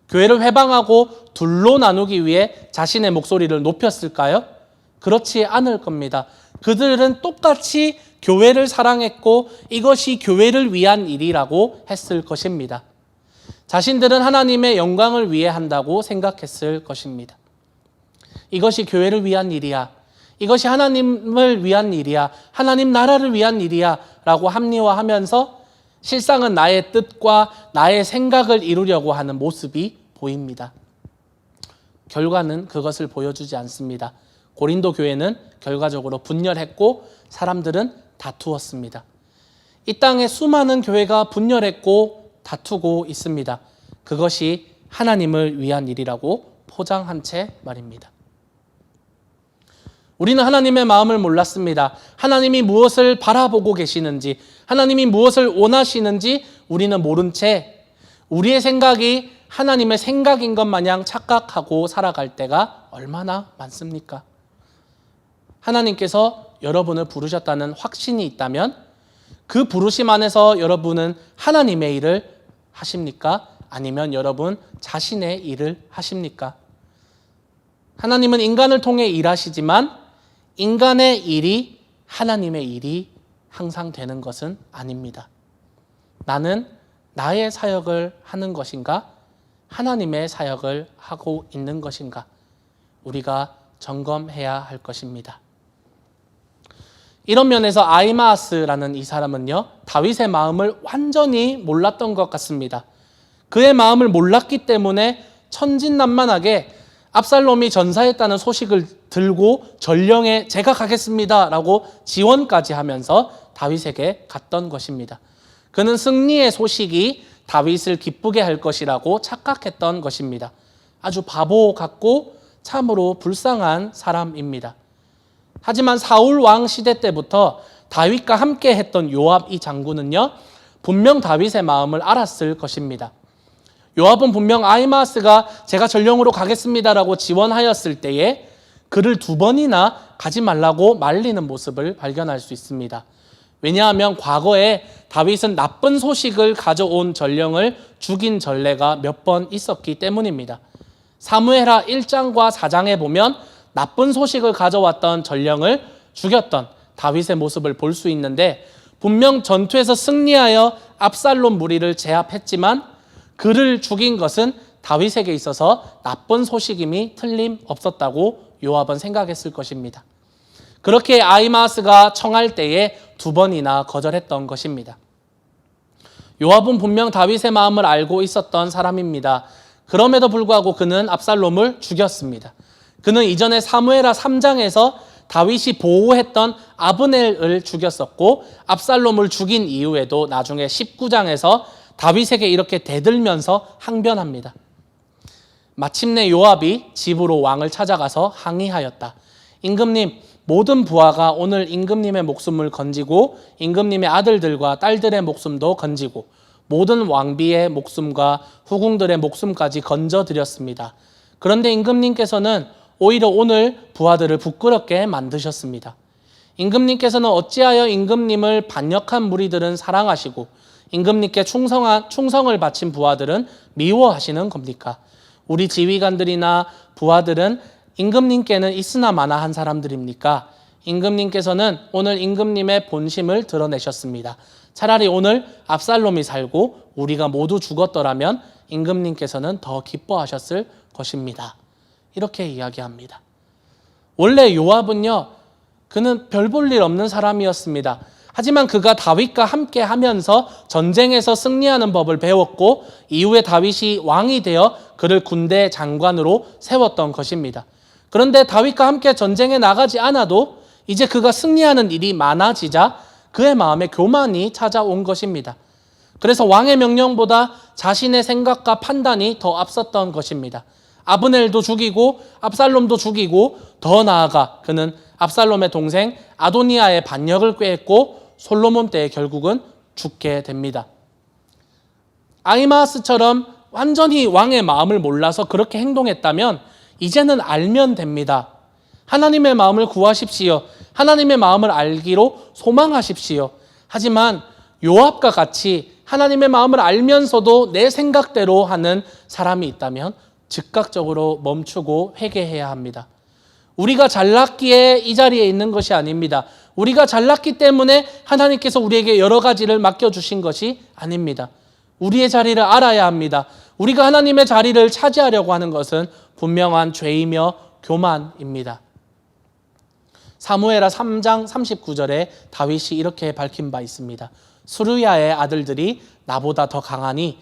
교회를 회방하고 둘로 나누기 위해 자신의 목소리를 높였을까요? 그렇지 않을 겁니다. 그들은 똑같이 교회를 사랑했고 이것이 교회를 위한 일이라고 했을 것입니다. 자신들은 하나님의 영광을 위해 한다고 생각했을 것입니다. 이것이 교회를 위한 일이야. 이것이 하나님을 위한 일이야. 하나님 나라를 위한 일이야 라고 합리화하면서 실상은 나의 뜻과 나의 생각을 이루려고 하는 모습이 보입니다. 결과는 그것을 보여주지 않습니다. 고린도 교회는 결과적으로 분열했고 사람들은 다투었습니다. 이 땅에 수많은 교회가 분열했고 다투고 있습니다. 그것이 하나님을 위한 일이라고 포장한 채 말입니다. 우리는 하나님의 마음을 몰랐습니다. 하나님이 무엇을 바라보고 계시는지, 하나님이 무엇을 원하시는지 우리는 모른 채 우리의 생각이 하나님의 생각인 것 마냥 착각하고 살아갈 때가 얼마나 많습니까? 하나님께서 여러분을 부르셨다는 확신이 있다면 그 부르심 안에서 여러분은 하나님의 일을 하십니까? 아니면 여러분 자신의 일을 하십니까? 하나님은 인간을 통해 일하시지만 인간의 일이 하나님의 일이 항상 되는 것은 아닙니다. 나는 나의 사역을 하는 것인가? 하나님의 사역을 하고 있는 것인가? 우리가 점검해야 할 것입니다. 이런 면에서 아히마아스라는 이 사람은요, 다윗의 마음을 완전히 몰랐던 것 같습니다. 그의 마음을 몰랐기 때문에 천진난만하게 압살롬이 전사했다는 소식을 들고 전령에 제가 가겠습니다 라고 지원까지 하면서 다윗에게 갔던 것입니다. 그는 승리의 소식이 다윗을 기쁘게 할 것이라고 착각했던 것입니다. 아주 바보 같고 참으로 불쌍한 사람입니다. 하지만 사울 왕 시대 때부터 다윗과 함께 했던 요압 이 장군은요, 분명 다윗의 마음을 알았을 것입니다. 요압은 분명 아히마아스가 제가 전령으로 가겠습니다라고 지원하였을 때에 그를 2번이나 가지 말라고 말리는 모습을 발견할 수 있습니다. 왜냐하면 과거에 다윗은 나쁜 소식을 가져온 전령을 죽인 전례가 몇 번 있었기 때문입니다. 사무엘하 1장과 4장에 보면 나쁜 소식을 가져왔던 전령을 죽였던 다윗의 모습을 볼 수 있는데, 분명 전투에서 승리하여 압살롬 무리를 제압했지만 그를 죽인 것은 다윗에게 있어서 나쁜 소식임이 틀림없었다고 요압은 생각했을 것입니다. 그렇게 아히마아스가 청할 때에 2번이나 거절했던 것입니다. 요압은 분명 다윗의 마음을 알고 있었던 사람입니다. 그럼에도 불구하고 그는 압살롬을 죽였습니다. 그는 이전에 사무엘하 3장에서 다윗이 보호했던 아브넬을 죽였었고, 압살롬을 죽인 이후에도 나중에 19장에서 다윗에게 이렇게 대들면서 항변합니다. 마침내 요압이 집으로 왕을 찾아가서 항의하였다. 임금님, 모든 부하가 오늘 임금님의 목숨을 건지고 임금님의 아들들과 딸들의 목숨도 건지고 모든 왕비의 목숨과 후궁들의 목숨까지 건져드렸습니다. 그런데 임금님께서는 오히려 오늘 부하들을 부끄럽게 만드셨습니다. 임금님께서는 어찌하여 임금님을 반역한 무리들은 사랑하시고 임금님께 충성을 바친 부하들은 미워하시는 겁니까? 우리 지휘관들이나 부하들은 임금님께는 있으나 마나한 사람들입니까? 임금님께서는 오늘 임금님의 본심을 드러내셨습니다. 차라리 오늘 압살롬이 살고 우리가 모두 죽었더라면 임금님께서는 더 기뻐하셨을 것입니다. 이렇게 이야기합니다. 원래 요압은요, 그는 별 볼 일 없는 사람이었습니다. 하지만 그가 다윗과 함께 하면서 전쟁에서 승리하는 법을 배웠고 이후에 다윗이 왕이 되어 그를 군대 장관으로 세웠던 것입니다. 그런데 다윗과 함께 전쟁에 나가지 않아도 이제 그가 승리하는 일이 많아지자 그의 마음에 교만이 찾아온 것입니다. 그래서 왕의 명령보다 자신의 생각과 판단이 더 앞섰던 것입니다. 아브넬도 죽이고 압살롬도 죽이고 더 나아가 그는 압살롬의 동생 아도니아의 반역을 꾀했고 솔로몬 때에 결국은 죽게 됩니다. 아히마아스처럼 완전히 왕의 마음을 몰라서 그렇게 행동했다면 이제는 알면 됩니다. 하나님의 마음을 구하십시오. 하나님의 마음을 알기로 소망하십시오. 하지만 요압과 같이 하나님의 마음을 알면서도 내 생각대로 하는 사람이 있다면 즉각적으로 멈추고 회개해야 합니다. 우리가 잘났기에 이 자리에 있는 것이 아닙니다. 우리가 잘났기 때문에 하나님께서 우리에게 여러 가지를 맡겨주신 것이 아닙니다. 우리의 자리를 알아야 합니다. 우리가 하나님의 자리를 차지하려고 하는 것은 분명한 죄이며 교만입니다. 사무엘하 3장 39절에 다윗이 이렇게 밝힌 바 있습니다. 수르야의 아들들이 나보다 더 강하니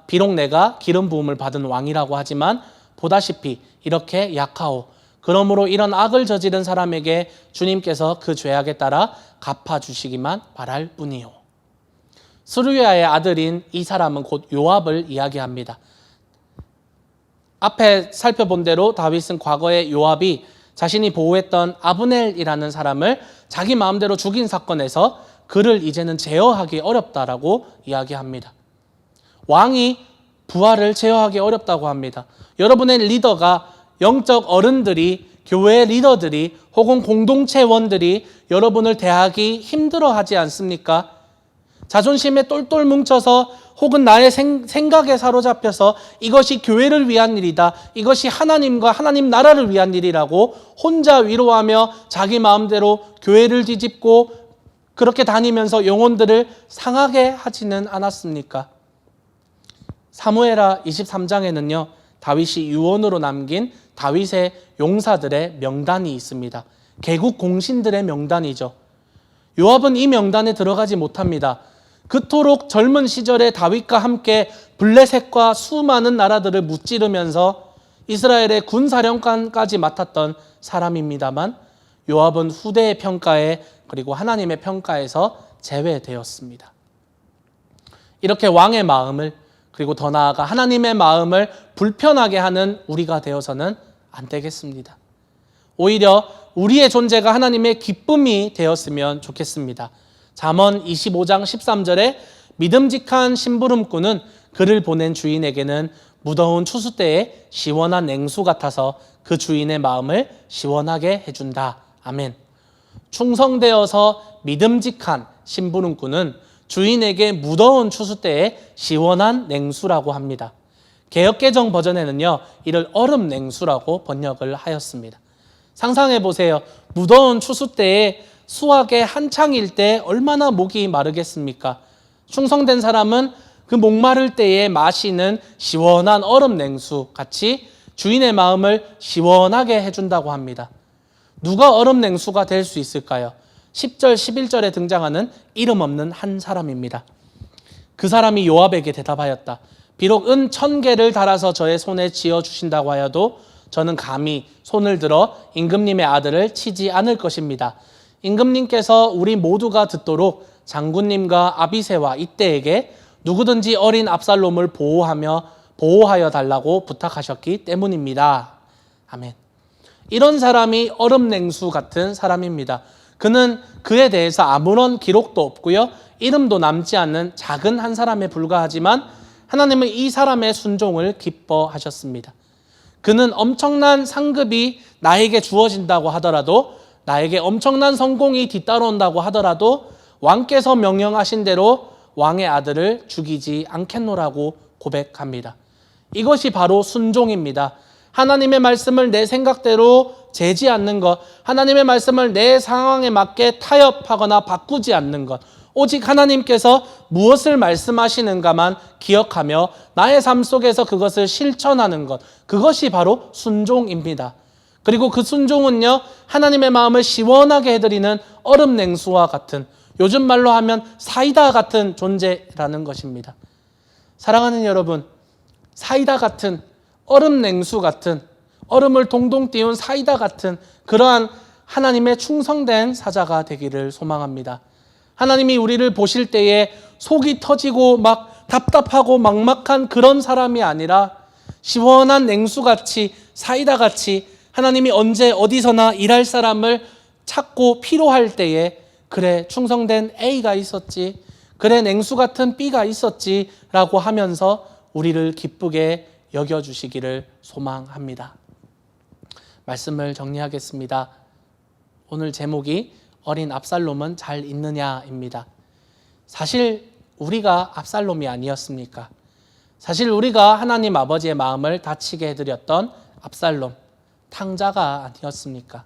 비록 내가 기름 부음을 받은 왕이라고 하지만 보다시피 이렇게 약하오. 그러므로 이런 악을 저지른 사람에게 주님께서 그 죄악에 따라 갚아주시기만 바랄 뿐이요. 스루야의 아들인 이 사람은 곧 요압을 이야기합니다. 앞에 살펴본 대로 다윗은 과거에 요압이 자신이 보호했던 아브넬이라는 사람을 자기 마음대로 죽인 사건에서 그를 이제는 제어하기 어렵다라고 이야기합니다. 왕이 부하를 제어하기 어렵다고 합니다. 여러분의 리더가, 영적 어른들이, 교회 리더들이 혹은 공동체원들이 여러분을 대하기 힘들어하지 않습니까? 자존심에 똘똘 뭉쳐서 혹은 나의 생각에 사로잡혀서 이것이 교회를 위한 일이다, 이것이 하나님과 하나님 나라를 위한 일이라고 혼자 위로하며 자기 마음대로 교회를 뒤집고 그렇게 다니면서 영혼들을 상하게 하지는 않았습니까? 사무엘하 23장에는요 다윗이 유언으로 남긴 다윗의 용사들의 명단이 있습니다. 개국 공신들의 명단이죠. 요압은 이 명단에 들어가지 못합니다. 그토록 젊은 시절에 다윗과 함께 블레셋과 수많은 나라들을 무찌르면서 이스라엘의 군사령관까지 맡았던 사람입니다만 요압은 후대의 평가에 그리고 하나님의 평가에서 제외되었습니다. 이렇게 왕의 마음을 그리고 더 나아가 하나님의 마음을 불편하게 하는 우리가 되어서는 안 되겠습니다. 오히려 우리의 존재가 하나님의 기쁨이 되었으면 좋겠습니다. 잠언 25장 13절에 믿음직한 심부름꾼은 그를 보낸 주인에게는 무더운 추수 때에 시원한 냉수 같아서 그 주인의 마음을 시원하게 해준다. 아멘. 충성되어서 믿음직한 심부름꾼은 주인에게 무더운 추수 때에 시원한 냉수라고 합니다. 개역개정 버전에는요, 이를 얼음 냉수라고 번역을 하였습니다. 상상해 보세요. 무더운 추수 때에 수확의 한창일 때 얼마나 목이 마르겠습니까? 충성된 사람은 그 목마를 때에 마시는 시원한 얼음 냉수 같이 주인의 마음을 시원하게 해준다고 합니다. 누가 얼음 냉수가 될 수 있을까요? 10절, 11절에 등장하는 이름 없는 한 사람입니다. 그 사람이 요압에게 대답하였다. 비록 은 1000개를 달아서 저의 손에 쥐어주신다고 하여도 저는 감히 손을 들어 임금님의 아들을 치지 않을 것입니다. 임금님께서 우리 모두가 듣도록 장군님과 아비새와 이때에게 누구든지 어린 압살롬을 보호하여 달라고 부탁하셨기 때문입니다. 아멘. 이런 사람이 얼음 냉수 같은 사람입니다. 그는 그에 대해서 아무런 기록도 없고요, 이름도 남지 않는 작은 한 사람에 불과하지만 하나님은 이 사람의 순종을 기뻐하셨습니다. 그는 엄청난 상급이 나에게 주어진다고 하더라도, 나에게 엄청난 성공이 뒤따라온다고 하더라도 왕께서 명령하신 대로 왕의 아들을 죽이지 않겠노라고 고백합니다. 이것이 바로 순종입니다. 하나님의 말씀을 내 생각대로 재지 않는 것, 하나님의 말씀을 내 상황에 맞게 타협하거나 바꾸지 않는 것, 오직 하나님께서 무엇을 말씀하시는가만 기억하며 나의 삶 속에서 그것을 실천하는 것, 그것이 바로 순종입니다. 그리고 그 순종은요, 하나님의 마음을 시원하게 해드리는 얼음 냉수와 같은, 요즘 말로 하면 사이다 같은 존재라는 것입니다. 사랑하는 여러분, 사이다 같은, 얼음 냉수 같은, 얼음을 동동 띄운 사이다 같은 그러한 하나님의 충성된 사자가 되기를 소망합니다. 하나님이 우리를 보실 때에 속이 터지고 막 답답하고 막막한 그런 사람이 아니라 시원한 냉수같이, 사이다같이 하나님이 언제 어디서나 일할 사람을 찾고 필요할 때에 그래, 충성된 A가 있었지, 그래, 냉수 같은 B가 있었지 라고 하면서 우리를 기쁘게 여겨주시기를 소망합니다. 말씀을 정리하겠습니다. 오늘 제목이 어린 압살롬은 잘 있느냐입니다. 사실 우리가 압살롬이 아니었습니까? 사실 우리가 하나님 아버지의 마음을 다치게 해드렸던 압살롬, 탕자가 아니었습니까?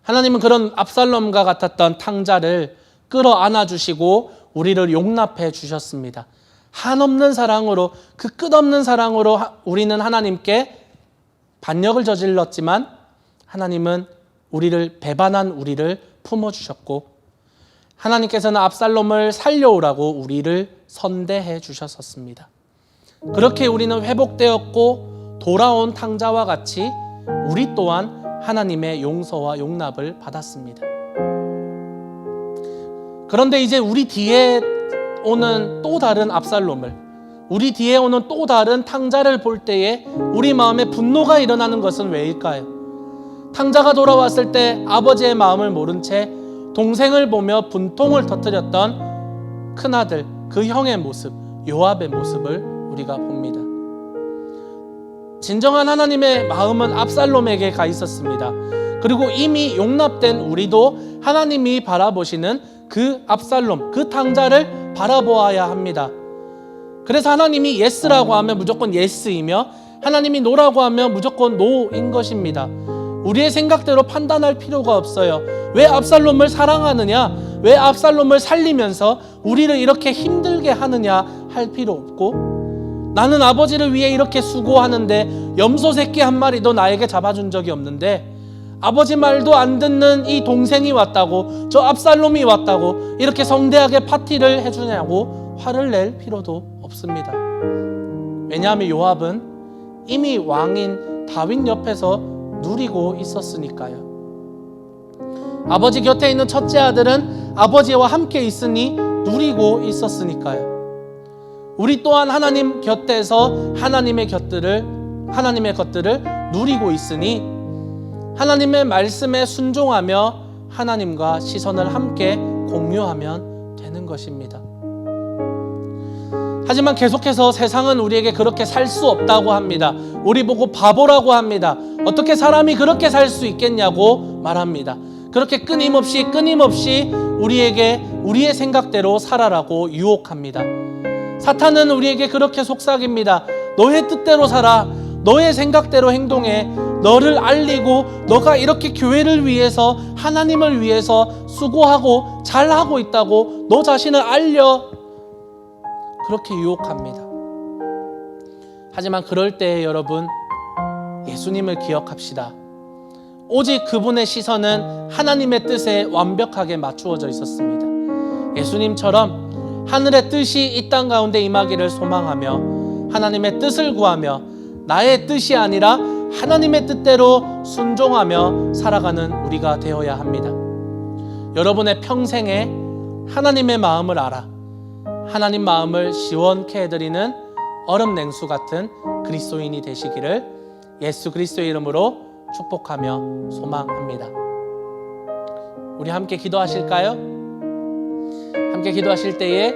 하나님은 그런 압살롬과 같았던 탕자를 끌어안아 주시고 우리를 용납해 주셨습니다. 한없는 사랑으로, 그 끝없는 사랑으로 우리는 하나님께 반역을 저질렀지만 하나님은 우리를, 배반한 우리를 품어주셨고, 하나님께서는 압살롬을 살려오라고 우리를 선대해 주셨었습니다. 그렇게 우리는 회복되었고 돌아온 탕자와 같이 우리 또한 하나님의 용서와 용납을 받았습니다. 그런데 이제 우리 뒤에 오는 또 다른 압살롬을, 우리 뒤에 오는 또 다른 탕자를 볼 때에 우리 마음에 분노가 일어나는 것은 왜일까요? 탕자가 돌아왔을 때 아버지의 마음을 모른 채 동생을 보며 분통을 터뜨렸던 큰아들, 그 형의 모습, 요압의 모습을 우리가 봅니다. 진정한 하나님의 마음은 압살롬에게 가 있었습니다. 그리고 이미 용납된 우리도 하나님이 바라보시는 그 압살롬, 그 탕자를 바라보아야 합니다. 그래서 하나님이 예스라고 하면 무조건 예스이며 하나님이 노라고 하면 무조건 노인 것입니다. 우리의 생각대로 판단할 필요가 없어요. 왜 압살롬을 사랑하느냐, 왜 압살롬을 살리면서 우리를 이렇게 힘들게 하느냐 할 필요 없고, 나는 아버지를 위해 이렇게 수고하는데 염소 새끼 한 마리도 나에게 잡아준 적이 없는데 아버지 말도 안 듣는 이 동생이 왔다고, 저 압살롬이 왔다고 이렇게 성대하게 파티를 해주냐고 화를 낼 필요도 없습니다. 왜냐하면 요압은 이미 왕인 다윗 옆에서 누리고 있었으니까요. 아버지 곁에 있는 첫째 아들은 아버지와 함께 있으니 누리고 있었으니까요. 우리 또한 하나님 곁에서 하나님의 것들을 누리고 있으니 하나님의 말씀에 순종하며 하나님과 시선을 함께 공유하면 되는 것입니다. 하지만 계속해서 세상은 우리에게 그렇게 살 수 없다고 합니다. 우리 보고 바보라고 합니다. 어떻게 사람이 그렇게 살 수 있겠냐고 말합니다. 그렇게 끊임없이 우리에게 우리의 생각대로 살아라고 유혹합니다. 사탄은 우리에게 그렇게 속삭입니다. 너의 뜻대로 살아. 너의 생각대로 행동해. 너를 알리고 너가 이렇게 교회를 위해서 하나님을 위해서 수고하고 잘하고 있다고 너 자신을 알려. 그렇게 유혹합니다. 하지만 그럴 때 여러분, 예수님을 기억합시다. 오직 그분의 시선은 하나님의 뜻에 완벽하게 맞추어져 있었습니다. 예수님처럼 하늘의 뜻이 이 땅 가운데 임하기를 소망하며 하나님의 뜻을 구하며 나의 뜻이 아니라 하나님의 뜻대로 순종하며 살아가는 우리가 되어야 합니다. 여러분의 평생에 하나님의 마음을 알아 하나님 마음을 시원케 해드리는 얼음 냉수 같은 그리스도인이 되시기를 예수 그리스도의 이름으로 축복하며 소망합니다. 우리 함께 기도하실까요? 함께 기도하실 때에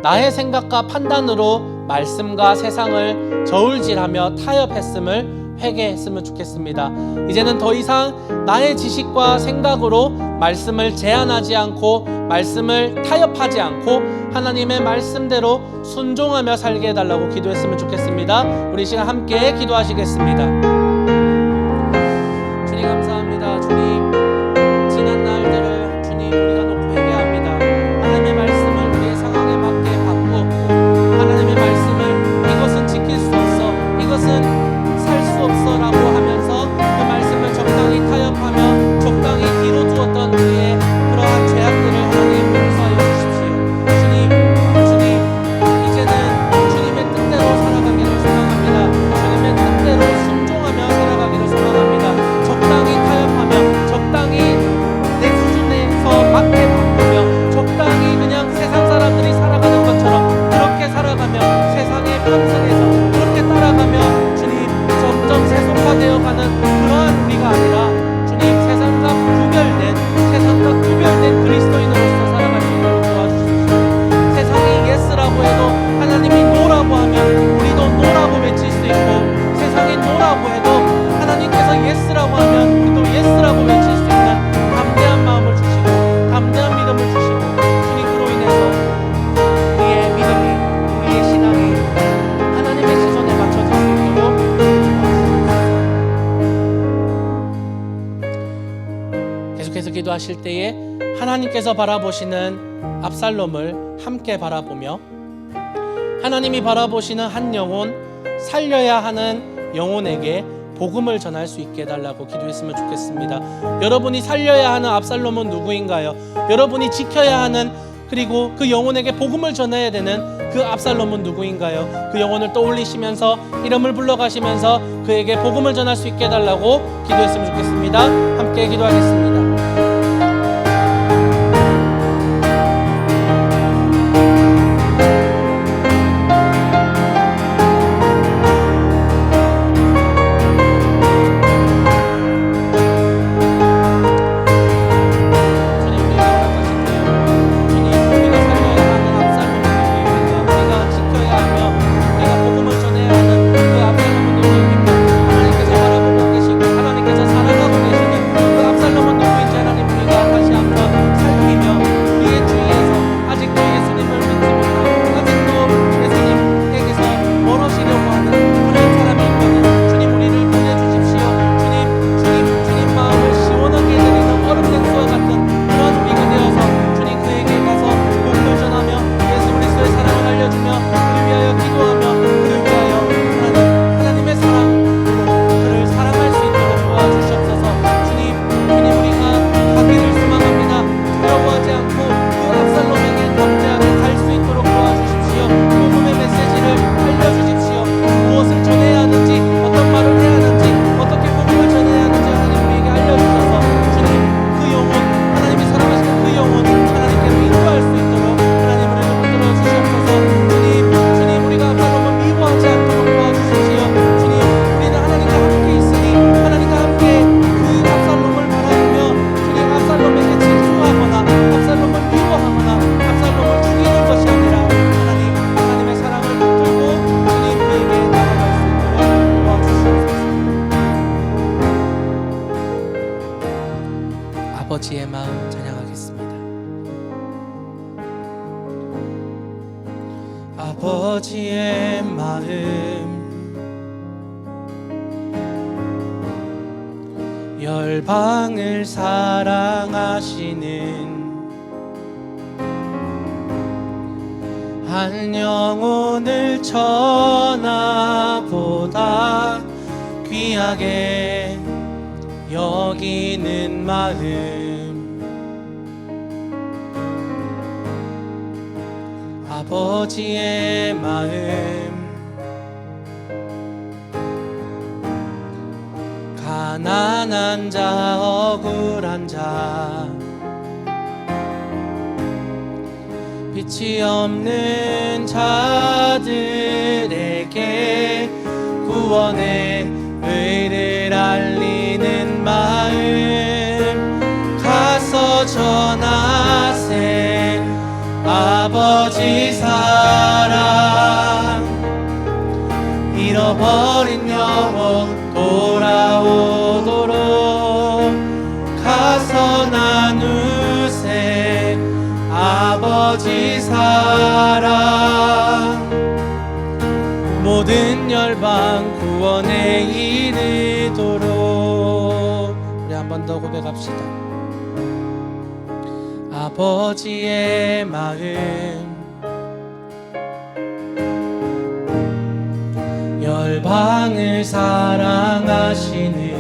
나의 생각과 판단으로 말씀과 세상을 저울질하며 타협했음을 회개했으면 좋겠습니다. 이제는 더 이상 나의 지식과 생각으로 말씀을 제한하지 않고 말씀을 타협하지 않고 하나님의 말씀대로 순종하며 살게 해달라고 기도했으면 좋겠습니다. 우리 시간 함께 기도하시겠습니다. 주님 감사합니다. 주님, 지난 날들을 주님 우리가 놓고 회개합니다. 하나님의 말씀을 우리의 상황에 맞게 바꾸었고 하나님의 말씀을 이것은 지킬 수 없어, 이것은 살 수 없어 라고 하면서 그 말씀을 적당히 타협하며 적당히 뒤로 두었던 우리의 그러한 죄악들을 하나님 용서하여 주십시오. 주님 이제는 주님의 뜻대로 살아가기를 소망합니다. 주님의 뜻대로 순종하며 살아가기를 소망합니다. 적당히 타협하며 적당히 내 수준에서 맞게 바꾸며 적당히 그냥 세상 사람들이 살아가는 것처럼 그렇게 살아가며 세상에 편승해서 그렇게 따라가며 주님 점점 세속화되어가는 그러한 우리가 아니라 주님 세상과 구별된 그리스도인으로서 살아갈 수 있도록 도와주십시오. 세상이 예스라고 해도 하나님이 노라고 하면 우리도 노라고 외칠 수 있고 세상이 노라고 해도 하나님께서 예스라고 하면 우리도 예스라고 외칠 수 있는 담대한 마음을 주시고 담대한 믿음을 주시고 주님 그로 인해서 우리의 믿음이 우리의 신앙이 하나님의 시선에 맞춰질 수 있도록 도와주십시오. 계속해서 기도하실 때에 하나님께서 바라보시는 압살롬을 함께 바라보며 하나님이 바라보시는 한 영혼, 살려야 하는 영혼에게 복음을 전할 수 있게 해달라고 기도했으면 좋겠습니다. 여러분이 살려야 하는 압살롬은 누구인가요? 여러분이 지켜야 하는 그리고 그 영혼에게 복음을 전해야 되는 그 압살롬은 누구인가요? 그 영혼을 떠올리시면서 이름을 불러가시면서 그에게 복음을 전할 수 있게 해달라고 기도했으면 좋겠습니다. 함께 기도하겠습니다. 하나님께서 살아가고 계시는 그 압살롬은 누구인지 아버지의 마음 열방을 사랑하시는 한 영혼을 천하보다 귀하게 여기는 마음 아버지의 마음 가난한 자 억울한 자 빛이 없는 자들에게 구원의 의를 알리는 마음 가서 전하세 아버지 사랑 잃어버린 영혼 돌아오도록 가서 나누세 아버지 사랑 모든 열방 구원에 이르도록 우리 한 번 더 고백합시다. 아버지의 마음 열방을 사랑하시는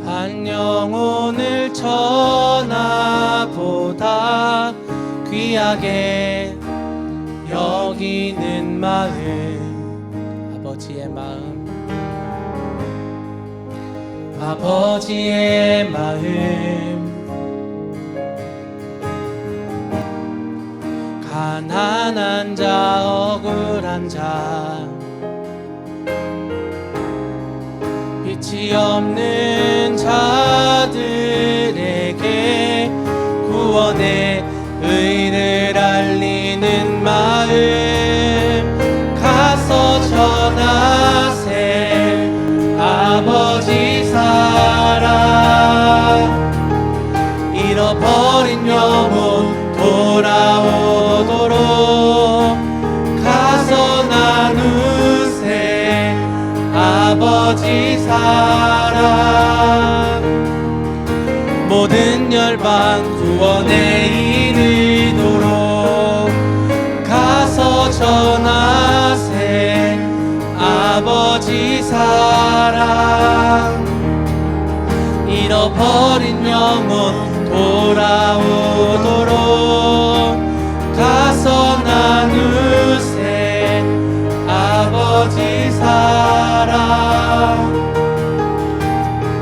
한 영혼을 천하보다 귀하게 여기는 마음 아버지의 마음 아버지의 마음 가난한 자 억울한 자 빛이 없는 자들에게 구원의 의를 알리는 마음 가서 전하세 아버지 사랑 잃어버린 영혼 돌아오도록 가서 나누세 아버지 사랑 모든 열방 구원에 이르도록 가서 전하세 아버지 사랑 잃어버린 영혼 돌아오도록 가서 나누세 아버지 사랑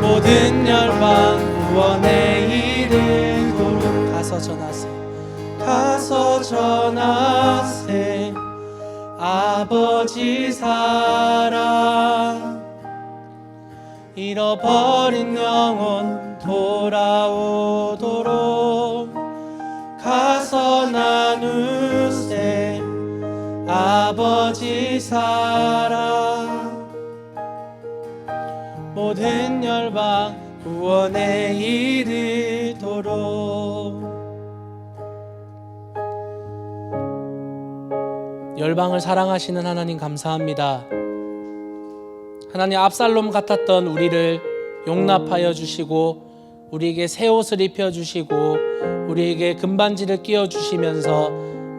모든 열방 구원에 이르도록 가서 전하세 아버지 사랑 잃어버린 영혼 돌아오도록 가서 나누세 아버지 사랑 모든 열방 구원에 이르도록 열방을 사랑하시는 하나님 감사합니다. 하나님 압살롬 같았던 우리를 용납하여 주시고 우리에게 새 옷을 입혀 주시고 우리에게 금반지를 끼워 주시면서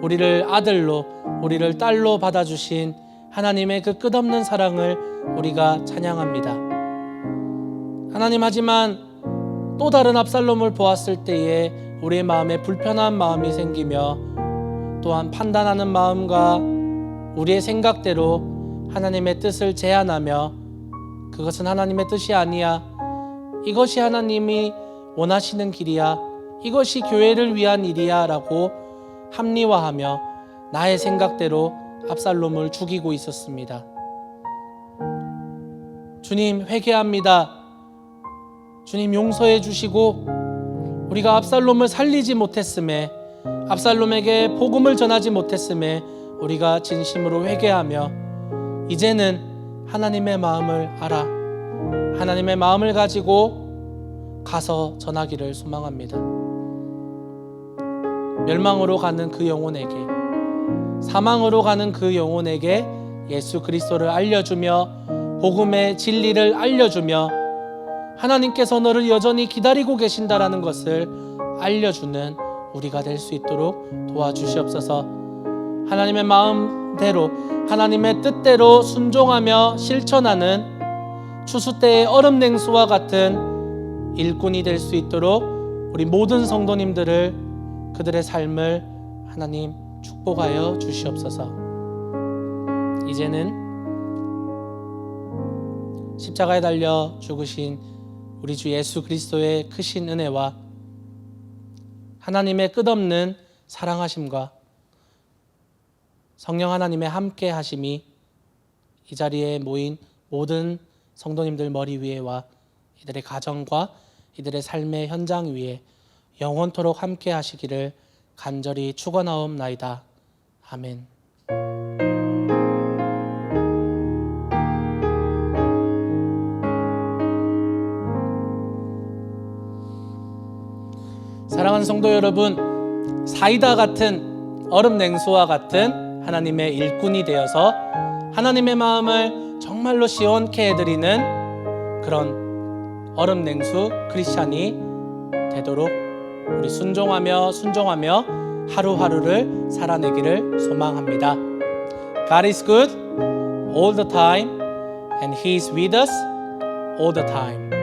우리를 아들로 우리를 딸로 받아 주신 하나님의 그 끝없는 사랑을 우리가 찬양합니다. 하나님 하지만 또 다른 압살롬을 보았을 때에 우리의 마음에 불편한 마음이 생기며 또한 판단하는 마음과 우리의 생각대로 하나님의 뜻을 제한하며 그것은 하나님의 뜻이 아니야, 이것이 하나님이 원하시는 길이야, 이것이 교회를 위한 일이야 라고 합리화하며 나의 생각대로 압살롬을 죽이고 있었습니다. 주님 회개합니다. 주님 용서해 주시고 우리가 압살롬을 살리지 못했음에 압살롬에게 복음을 전하지 못했음에 우리가 진심으로 회개하며 이제는 하나님의 마음을 알아 하나님의 마음을 가지고 가서 전하기를 소망합니다. 멸망으로 가는 그 영혼에게, 사망으로 가는 그 영혼에게 예수 그리스도를 알려주며 복음의 진리를 알려주며 하나님께서 너를 여전히 기다리고 계신다라는 것을 알려주는 우리가 될 수 있도록 도와주시옵소서. 하나님의 마음대로 하나님의 뜻대로 순종하며 실천하는 추수 때의 얼음 냉수와 같은 일꾼이 될 수 있도록 우리 모든 성도님들을, 그들의 삶을 하나님 축복하여 주시옵소서. 이제는 십자가에 달려 죽으신 우리 주 예수 그리스도의 크신 은혜와 하나님의 끝없는 사랑하심과 성령 하나님의 함께 하심이 이 자리에 모인 모든 성도님들 머리 위에와 이들의 가정과 이들의 삶의 현장 위에 영원토록 함께 하시기를 간절히 축원하옵나이다. 아멘. 사랑하는 성도 여러분, 사이다 같은 얼음 냉수와 같은 하나님의 일꾼이 되어서 하나님의 마음을 정말로 시원케 해드리는 그런 얼음 냉수 크리스찬이 되도록 우리 순종하며 하루하루를 살아내기를 소망합니다. God is good all the time and He is with us all the time.